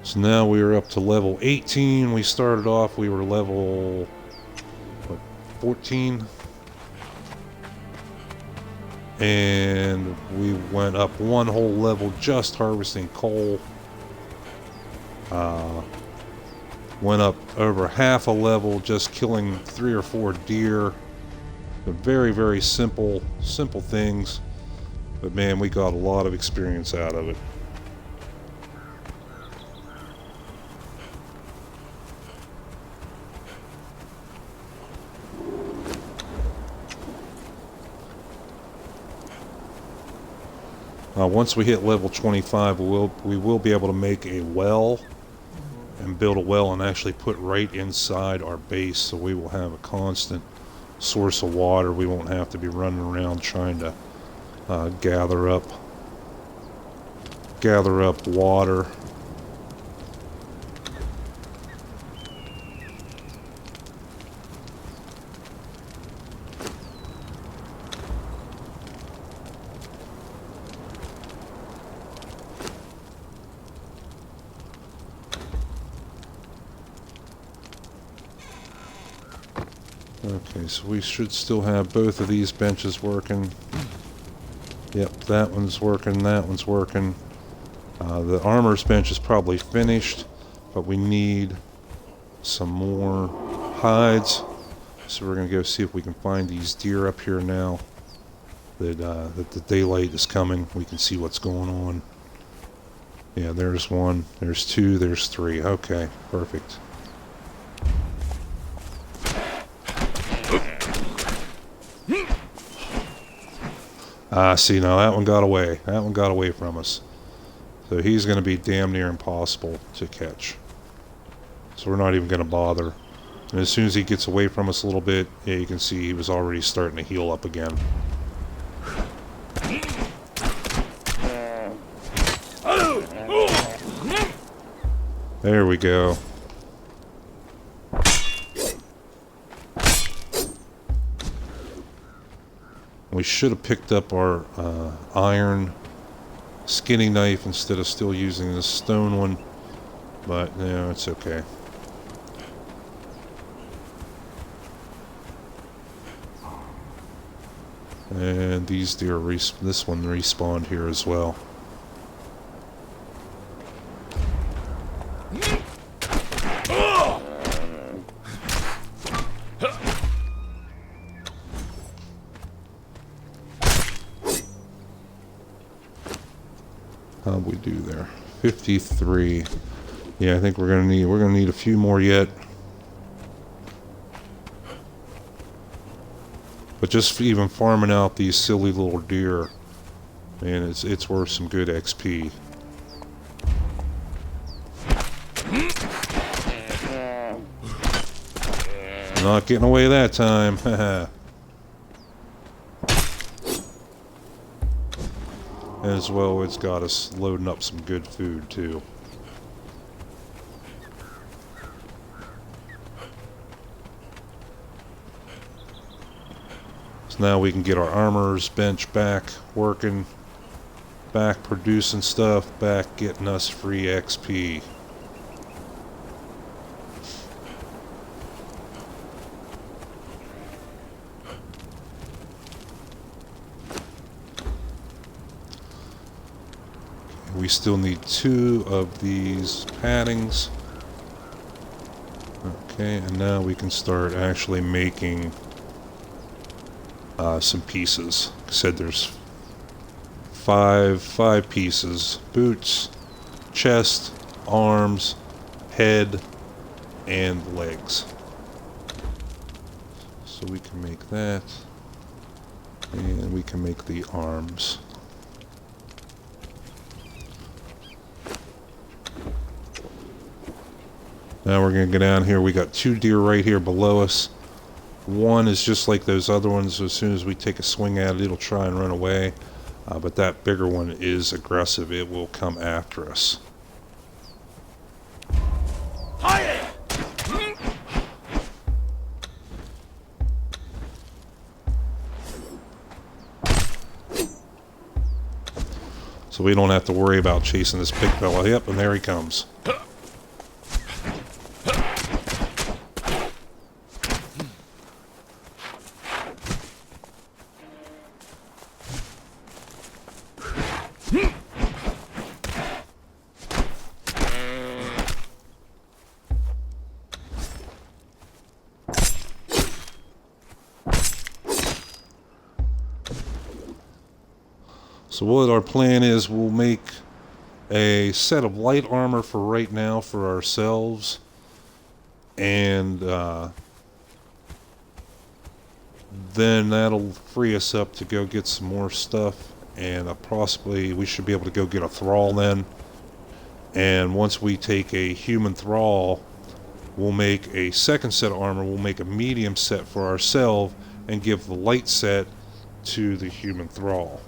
So now we are up to level 18. We started off, we were level, what, 14? And we went up one whole level just harvesting coal. Went up over half a level just killing 3 or 4 deer. They're very, very simple things. But man, we got a lot of experience out of it. Once we hit level 25, we will be able to make a well and build a well and actually put right inside our base, so we will have a constant source of water. We won't have to be running around trying to gather up water. Okay, so we should still have both of these benches working. Yep, that one's working, that one's working. The armor's bench is probably finished, but we need some more hides. So we're going to go see if we can find these deer up here now that the daylight is coming. We can see what's going on. Yeah, there's one, there's two, there's three. Okay, perfect. See, now that one got away. That one got away from us. So he's going to be damn near impossible to catch. So we're not even going to bother. And as soon as he gets away from us a little bit, yeah, you can see he was already starting to heal up again. There we go. We should have picked up our iron skinning knife instead of still using this stone one, but no, it's okay. And these deer, this one respawned here as well. How'd we do there? 53. Yeah, I think we're gonna need a few more yet. But just even farming out these silly little deer, man, it's worth some good XP. Not getting away that time. As well, it's got us loading up some good food too. So now we can get our armorer's bench back working, back producing stuff, back getting us free XP. We still need 2 of these paddings. Okay, and now we can start actually making some pieces. Like I said, there's five pieces: boots, chest, arms, head, and legs. So we can make that, and we can make the arms. Now we're going to go down here. We got 2 deer right here below us. One is just like those other ones. As soon as we take a swing at it, it'll try and run away. But that bigger one is aggressive. It will come after us. So we don't have to worry about chasing this big fella. Yep, and there he comes. So what our plan is, we'll make a set of light armor for right now for ourselves, and then that'll free us up to go get some more stuff, and possibly we should be able to go get a thrall then. And once we take a human thrall, we'll make a second set of armor. We'll make a medium set for ourselves and give the light set to the human thrall.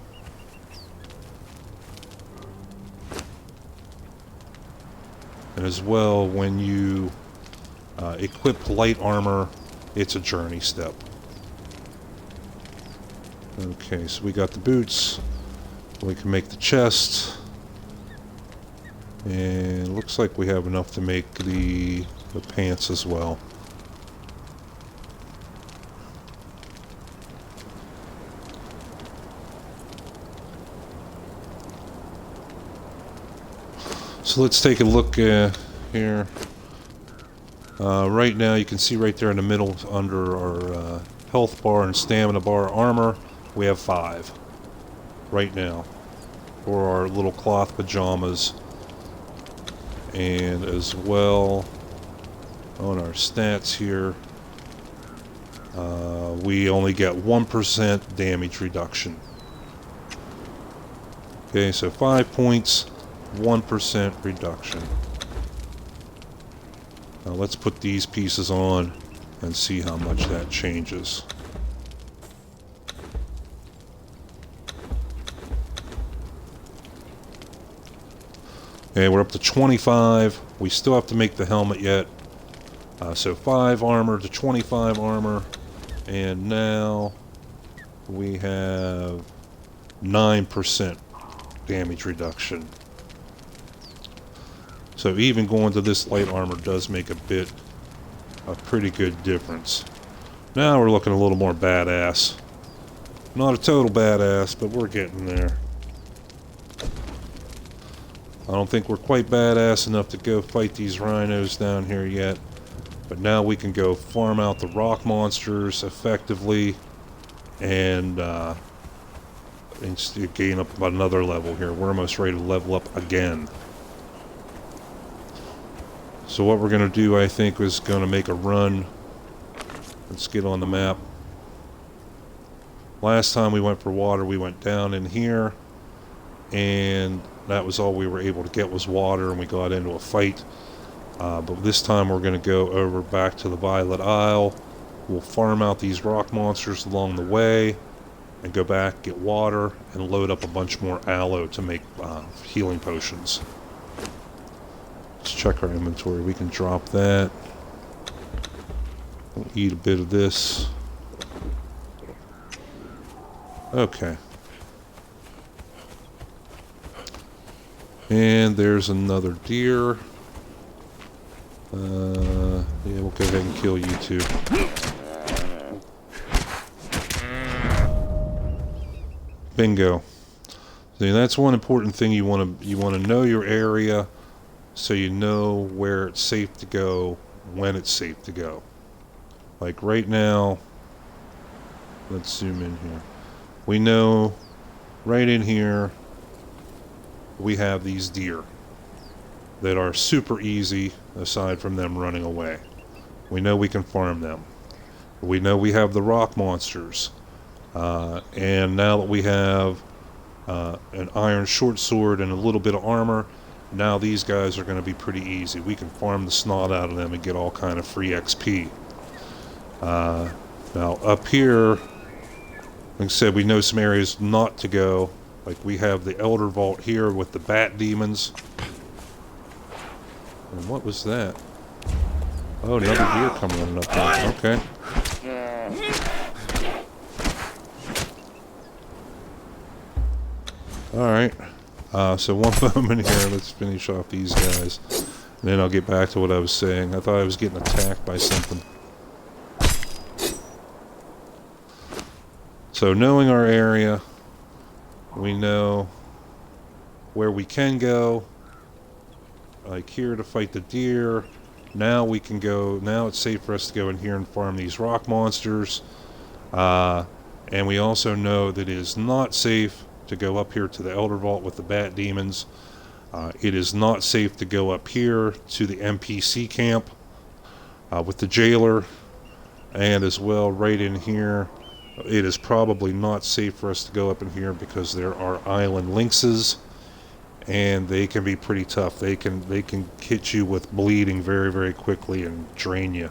And as well, when you equip light armor, it's a journey step. Okay, so we got the boots. We can make the chest. And it looks like we have enough to make the pants as well. So let's take a look here. Right now, you can see right there in the middle under our health bar and stamina bar armor, we have 5 right now for our little cloth pajamas. And as well, on our stats here, we only get 1% damage reduction. Okay, so 5 points. 1% reduction. Now let's put these pieces on and see how much that changes. Okay, we're up to 25. We still have to make the helmet yet. So 5 armor to 25 armor. And now we have 9% damage reduction. So even going to this light armor does make a pretty good difference. Now we're looking a little more badass. Not a total badass, but we're getting there. I don't think we're quite badass enough to go fight these rhinos down here yet. But now we can go farm out the rock monsters effectively and gain up about another level here. We're almost ready to level up again. So what we're going to do, I think, is going to make a run. Let's get on the map. Last time we went for water, we went down in here, and that was all we were able to get was water, and we got into a fight. But this time we're going to go over back to the Violet Isle. We'll farm out these rock monsters along the way, and go back, get water, and load up a bunch more aloe to make healing potions. Let's check our inventory. We can drop that. We'll eat a bit of this. Okay. And there's another deer. Yeah, we'll go ahead and kill you too. Bingo. See, that's one important thing you want to know your area, so you know where it's safe to go, when it's safe to go. Like right now, let's zoom in here. We know right in here we have these deer that are super easy aside from them running away. We know we can farm them. We know we have the rock monsters. And now that we have an iron short sword and a little bit of armor, now these guys are going to be pretty easy. We can farm the snot out of them and get all kind of free XP. Now up here, like I said, we know some areas not to go. Like we have the Elder Vault here with the bat demons. And what was that? Oh, another deer coming running up there. Okay. Alright. So one moment here. Let's finish off these guys. And then I'll get back to what I was saying. I thought I was getting attacked by something. So knowing our area, we know where we can go. Like here to fight the deer. Now we can go, now it's safe for us to go in here and farm these rock monsters. And we also know that it is not safe to go up here to the Elder Vault with the bat demons. It is not safe to go up here to the NPC camp with the jailer. And as well right in here, it is probably not safe for us to go up in here because there are island lynxes. And they can be pretty tough. They can hit you with bleeding very, very quickly and drain you,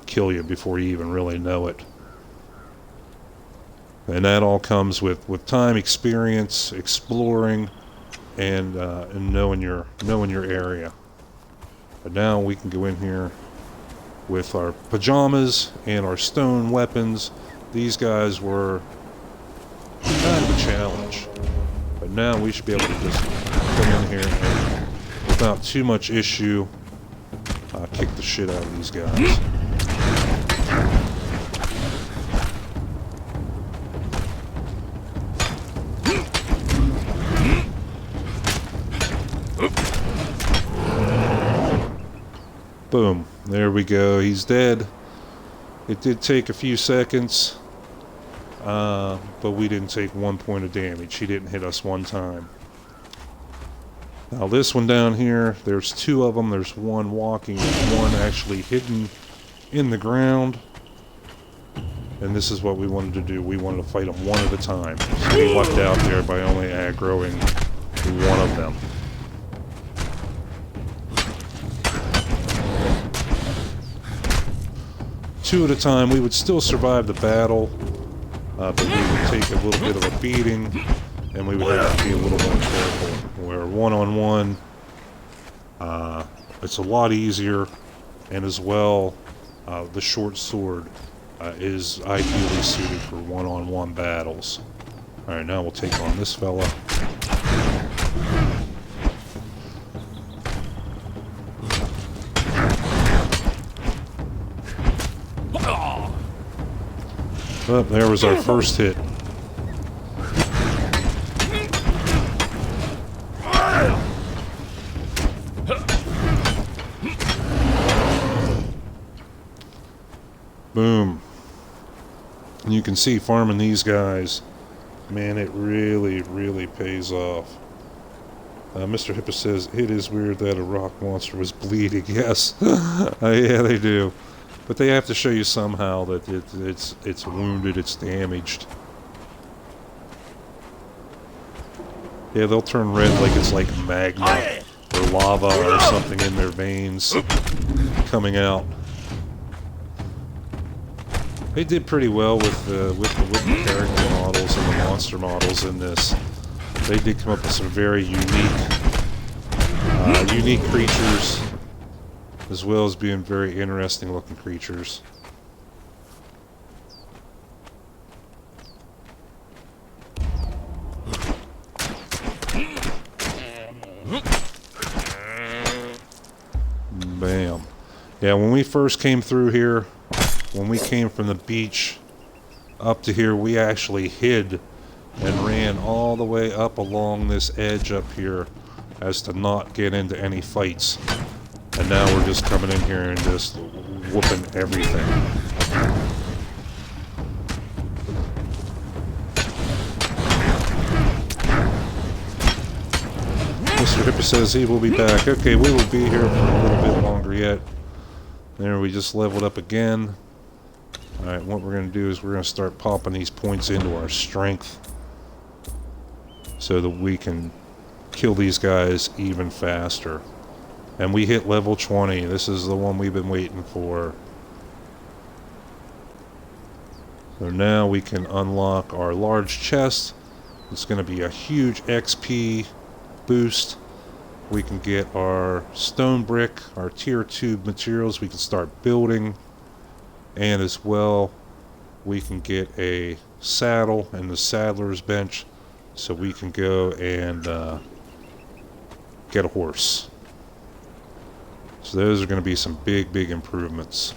kill you before you even really know it. And that all comes with time, experience, exploring, and knowing your area. But now we can go in here with our pajamas and our stone weapons. These guys were kind of a challenge. But now we should be able to just come in here and, without too much issue, kick the shit out of these guys. Boom. There we go. He's dead. It did take a few seconds. But we didn't take 1 point of damage. He didn't hit us one time. Now this one down here, there's two of them. There's one walking and one actually hidden in the ground. And this is what we wanted to do. We wanted to fight them one at a time. So we lucked out there by only aggroing one of them. Two at a time. We would still survive the battle. But we would take a little bit of a beating, and we would have to be a little more careful. Where one-on-one, it's a lot easier, and as well, the short sword is ideally suited for one-on-one battles. Alright, now we'll take on this fella. Oh, there was our first hit. Boom. And you can see farming these guys, man, it really, really pays off. Mr. Hippo says, it is weird that a rock monster was bleeding. Yes. Yeah, they do. But they have to show you somehow that it's wounded, it's damaged. Yeah, they'll turn red like it's like magma or lava or something in their veins coming out. They did pretty well with the character models and the monster models in this. They did come up with some very unique creatures, as well as being very interesting looking creatures. Bam. Yeah, when we first came through here, when we came from the beach up to here, we actually hid and ran all the way up along this edge up here as to not get into any fights. And now we're just coming in here and just whooping everything. Mr. Hippo says he will be back. Okay, we will be here for a little bit longer yet. There, we just leveled up again. Alright, what we're going to do is we're going to start popping these points into our strength so that we can kill these guys even faster. And we hit level 20. This is the one we've been waiting for. So now we can unlock our large chest. It's going to be a huge XP boost. We can get our stone brick, our tier 2 materials we can start building. And as well, we can get a saddle and the saddler's bench so we can go and get a horse. So those are going to be some big, big improvements.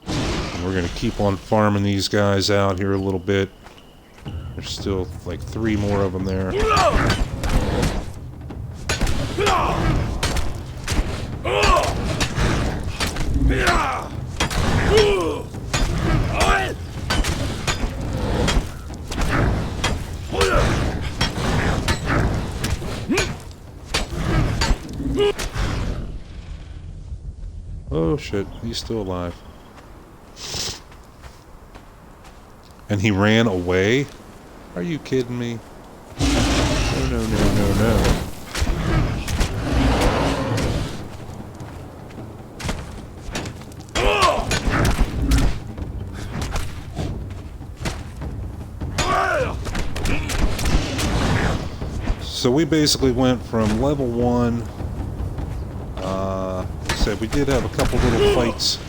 And we're going to keep on farming these guys out here a little bit. There's still like 3 more of them there. Oh shit, he's still alive. And he ran away? Are you kidding me? No, no, no, no, no. So we basically went from level 1, said we did have a couple little fights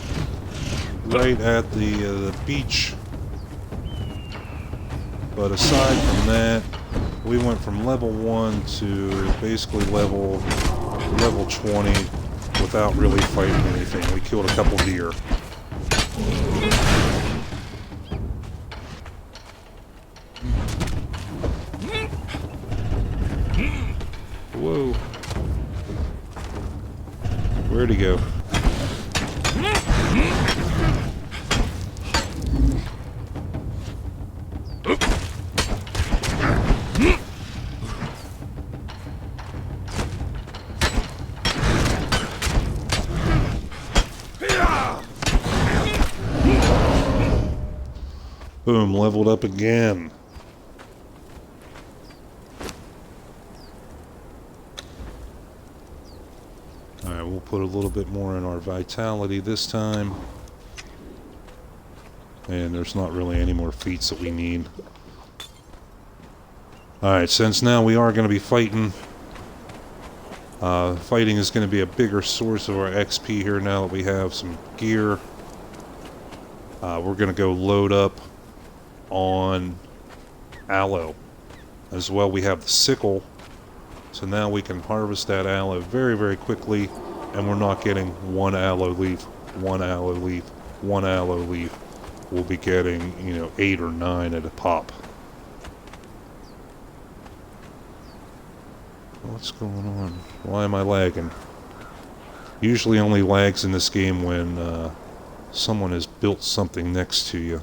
right at the beach, but aside from that, we went from level 1 to basically level 20 without really fighting anything. We killed a couple deer. Whoa. Where'd he go? Boom, leveled up again. Alright, we'll put a little bit more in our vitality this time. And there's not really any more feats that we need. Alright, since now we are going to be fighting Fighting is going to be a bigger source of our XP here now that we have some gear. We're going to go load up on aloe. As well, we have the sickle, so now we can harvest that aloe very, very quickly, and we're not getting one aloe leaf, one aloe leaf, one aloe leaf. We'll be getting, 8 or 9 at a pop. What's going on? Why am I lagging? Usually only lags in this game when someone has built something next to you.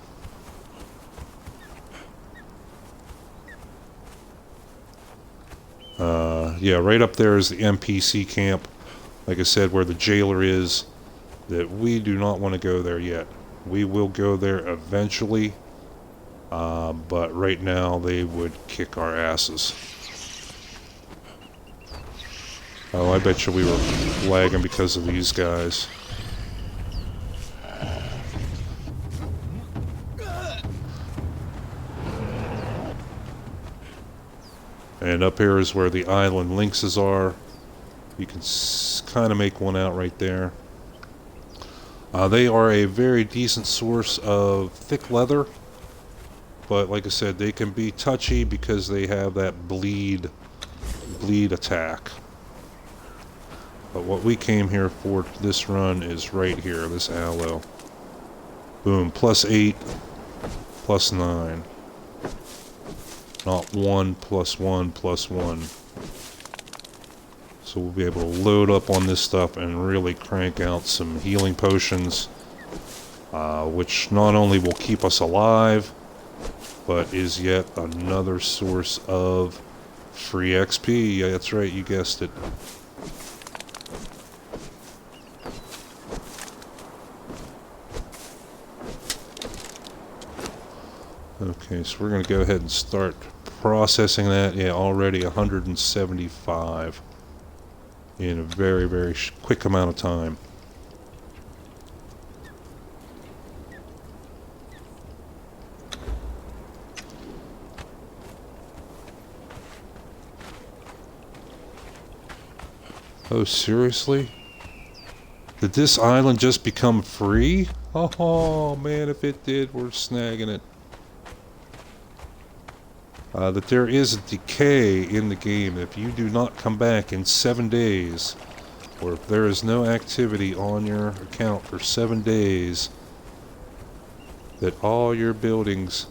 Yeah, right up there is the NPC camp. Like I said, where the jailer is. That we do not want to go there yet. We will go there eventually. But right now they would kick our asses. Oh, I bet you we were lagging because of these guys. And up here is where the island lynxes are. You can kind of make one out right there. They are a very decent source of thick leather. But like I said, they can be touchy because they have that bleed attack. But what we came here for this run is right here, this aloe. Boom, +8, +9. Not 1, +1, +1. So we'll be able to load up on this stuff and really crank out some healing potions. Which not only will keep us alive, but is yet another source of free XP. Yeah, that's right, you guessed it. Okay, so we're going to go ahead and start processing that. Yeah, already 175 in a very, very quick amount of time. Oh, seriously? Did this island just become free? Oh, man, if it did, we're snagging it. That there is a decay in the game. If you do not come back in 7 days, or if there is no activity on your account for 7 days, that all your buildings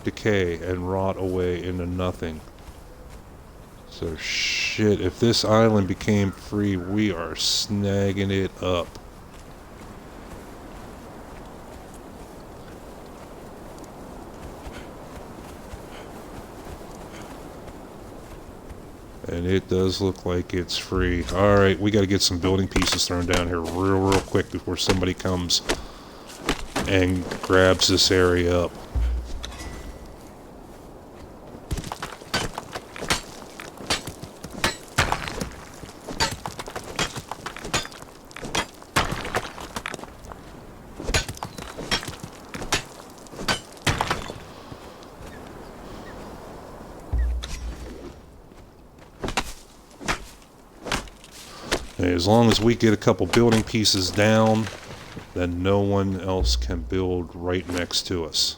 decay and rot away into nothing. So shit, if this island became free, we are snagging it up. And it does look like it's free. Alright, we gotta get some building pieces thrown down here real quick before somebody comes and grabs this area up. As long as we get a couple building pieces down, then no one else can build right next to us.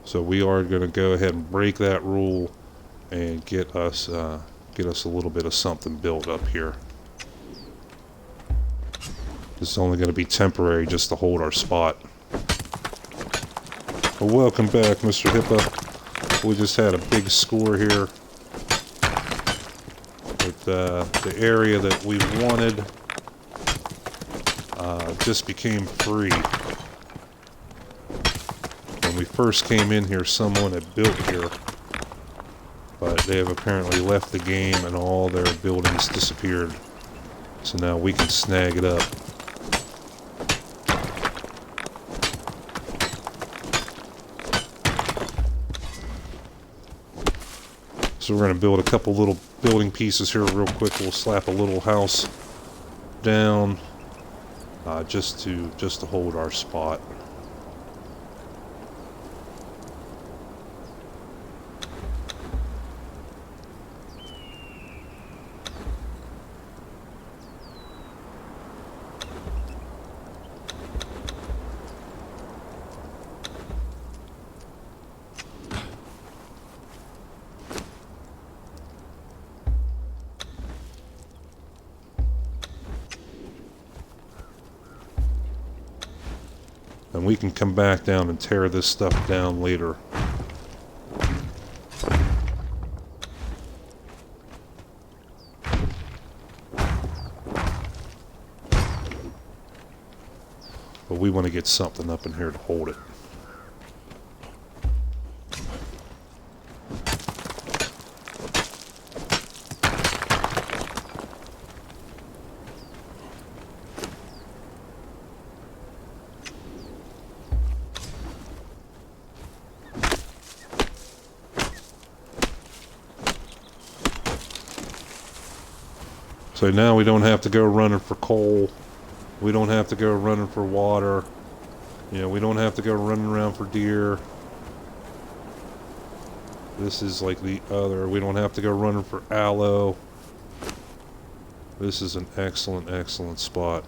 So we are going to go ahead and break that rule and get us a little bit of something built up here. This is only going to be temporary just to hold our spot. Well, welcome back, Mr. Hippa. We just had a big score here with the area that we wanted just became free. When we first came in here, someone had built here, but they have apparently left the game and all their buildings disappeared. So now we can snag it up. So we're going to build a couple little building pieces here real quick. We'll slap a little house down just to hold our spot. And we can come back down and tear this stuff down later. But we want to get something up in here to hold it. So now we don't have to go running for coal. We don't have to go running for water. You know, we don't have to go running around for deer. This is like the other. We don't have to go running for aloe. This is an excellent, excellent spot.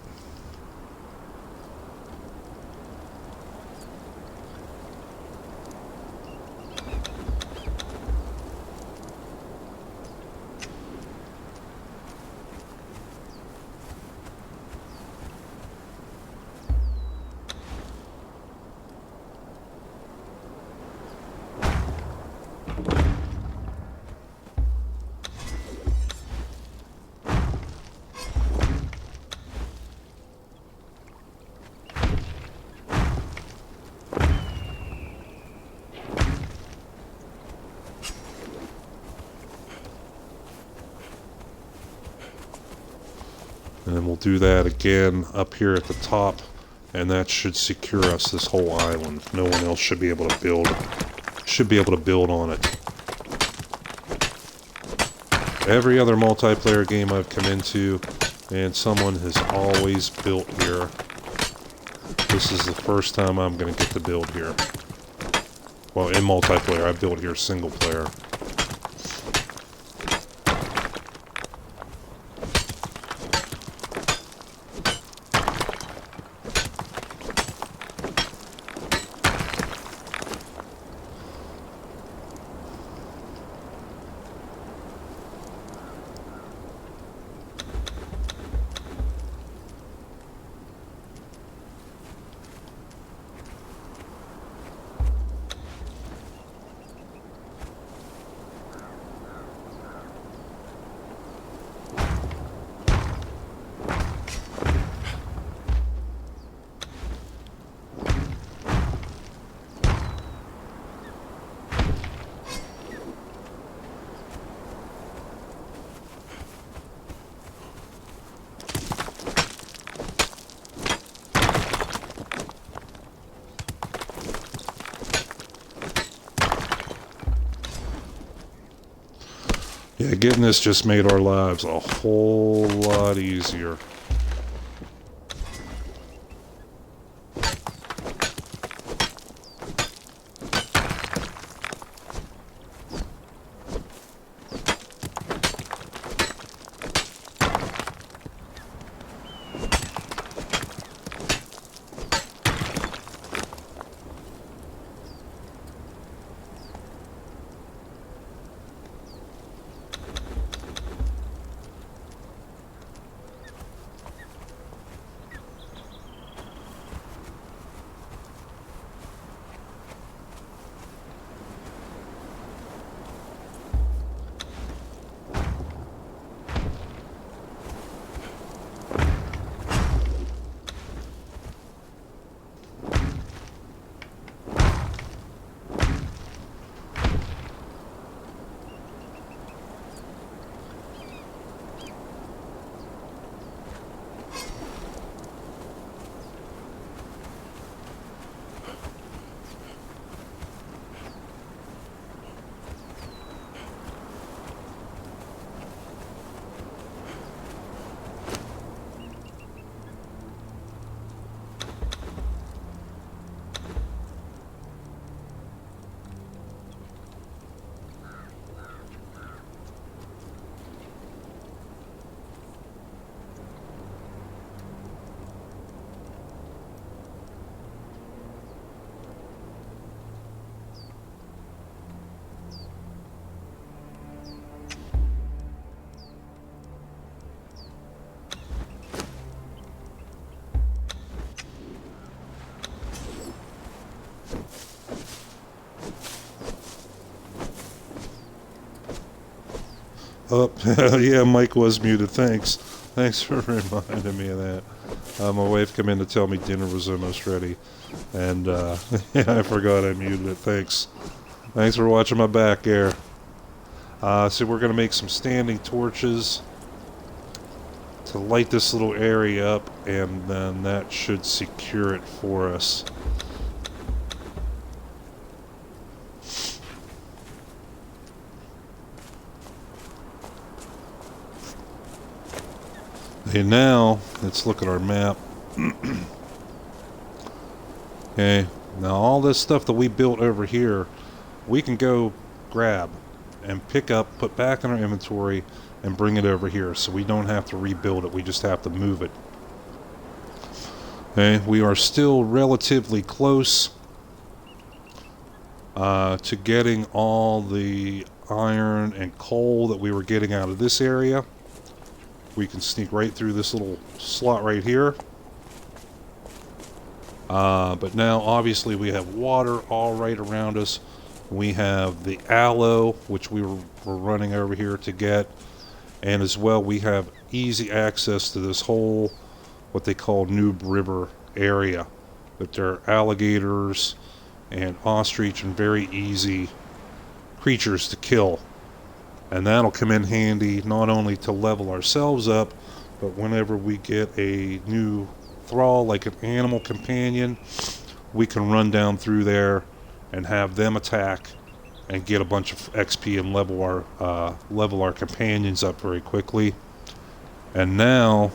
And then we'll do that again up here at the top, and that should secure us this whole island. No one else should be able to build on it. Every other multiplayer game I've come into, and someone has always built here. This is the first time I'm going to get to build here. Well, in multiplayer, I built here single player. Yeah, getting this just made our lives a whole lot easier. Oh, yeah, Mike was muted. Thanks. Thanks for reminding me of that. My wife came in to tell me dinner was almost ready. And, yeah, I forgot I muted it. Thanks. Thanks for watching my back there. So we're going to make some standing torches to light this little area up, and then that should secure it for us. Okay, now let's look at our map. Okay, now all this stuff that we built over here, we can go grab and pick up, put back in our inventory, and bring it over here. So we don't have to rebuild it, we just have to move it. Okay, we are still relatively close to getting all the iron and coal that we were getting out of this area. We can sneak right through this little slot right here. But now obviously we have water all right around us. We have the aloe, which we were running over here to get. And as well, we have easy access to this whole, what they call Noob River area. That there are alligators and ostrich and very easy creatures to kill. And that'll come in handy not only to level ourselves up, but whenever we get a new thrall, like an animal companion, we can run down through there and have them attack and get a bunch of XP and level our companions up very quickly. And now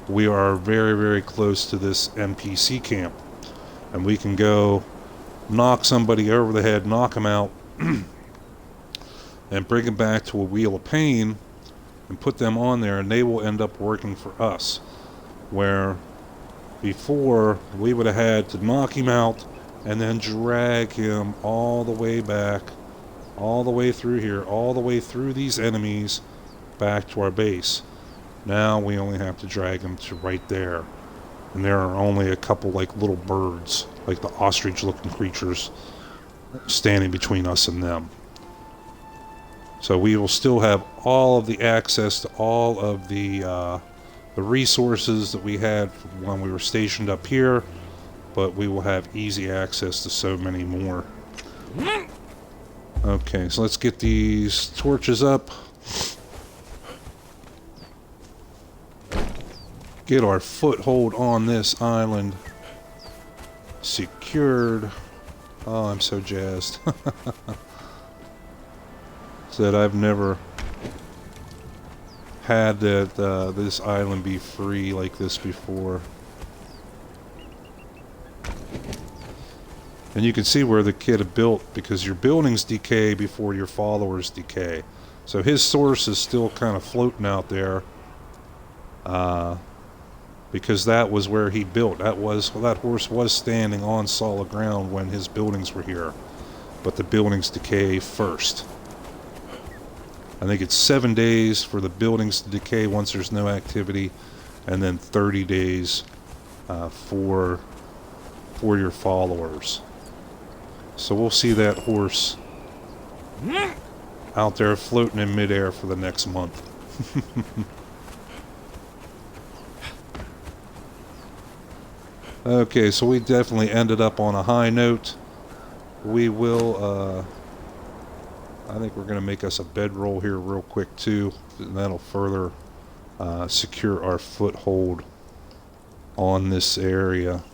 we are very, very close to this NPC camp, and we can go knock somebody over the head, knock them out, and bring them back to a wheel of pain and put them on there, and they will end up working for us. Where before we would have had to knock him out and then drag him all the way back, all the way through here, all the way through these enemies back to our base. Now we only have to drag him to right there. And there are only a couple like little birds, like the ostrich looking creatures, standing between us and them. So we will still have all of the access to all of the resources that we had when we were stationed up here, but we will have easy access to so many more. Okay, so let's get these torches up. Get our foothold on this island secured. Oh, I'm so jazzed. Said I've never had that this island be free like this before. And you can see where the kid had built, because your buildings decay before your followers decay. So his source is still kind of floating out there, because that was where he built. That horse was standing on solid ground when his buildings were here, but the buildings decay first. I think it's 7 days for the buildings to decay once there's no activity, and then 30 days for your followers. So we'll see that horse out there floating in midair for the next month. Okay, so we definitely ended up on a high note. We will, I think we're going to make us a bedroll here real quick too, and that'll further secure our foothold on this area.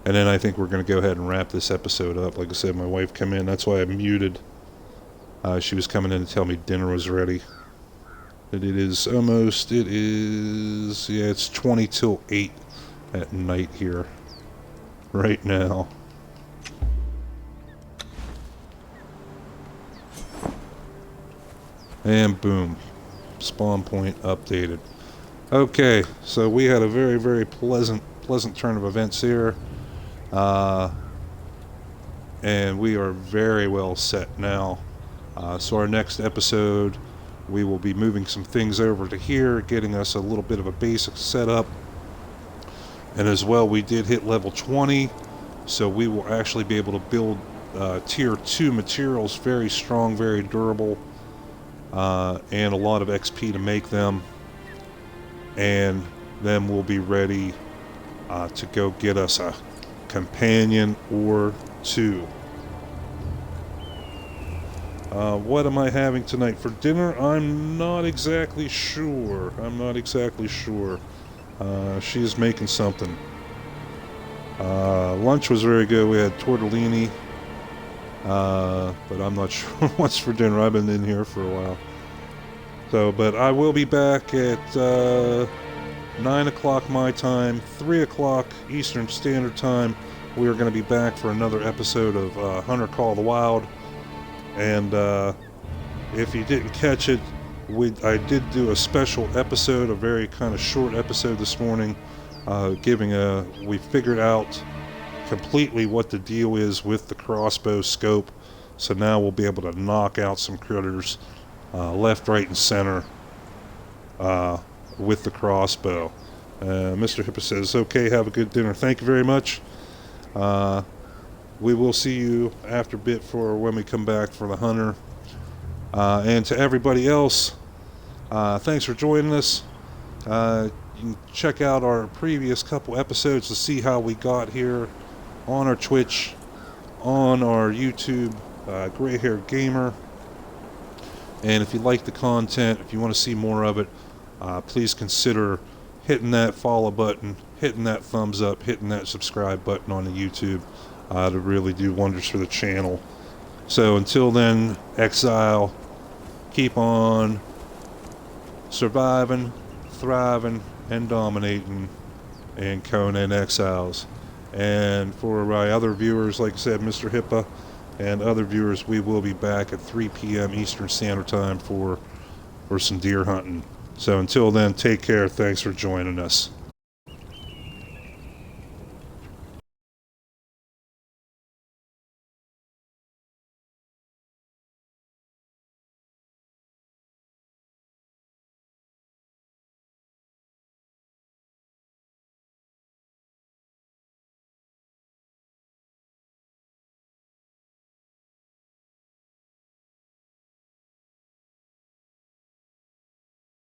And then I think we're going to go ahead and wrap this episode up. Like I said, my wife came in, that's why I muted. She was coming in to tell me dinner was ready. It is almost, yeah, it's 20 till 8 at night here right now. And boom, spawn point updated. Okay, so we had a very, very pleasant turn of events here. And we are very well set now. So our next episode, we will be moving some things over to here, getting us a little bit of a basic setup. And as well, we did hit level 20, so we will actually be able to build tier 2 materials, very strong, very durable, and a lot of XP to make them. And then we'll be ready to go get us a companion or two. What am I having tonight for dinner? I'm not exactly sure. She's making something. Lunch was very good. We had tortellini. But I'm not sure what's for dinner. I've been in here for a while. So, but I will be back at 9 o'clock my time, 3 o'clock Eastern Standard Time. We are going to be back for another episode of Hunter Call of the Wild. And if you didn't catch it, I did do a special episode, a very kind of short episode this morning, we figured out completely what the deal is with the crossbow scope. So now we'll be able to knock out some critters left, right, and center with the crossbow. Mr. Hippa says, okay, have a good dinner. Thank you very much. We will see you after a bit for when we come back for the hunter. And to everybody else, thanks for joining us. You can check out our previous couple episodes to see how we got here on our Twitch, on our YouTube, Gray Hair Gamer. And if you like the content, if you want to see more of it, please consider hitting that follow button, hitting that thumbs up, hitting that subscribe button on the YouTube to really do wonders for the channel. So until then, Exile, keep on surviving, thriving, and dominating in Conan Exiles. And for my other viewers, like I said, Mr. Hippa and other viewers, we will be back at 3 p.m. Eastern Standard Time for some deer hunting. So until then, take care. Thanks for joining us.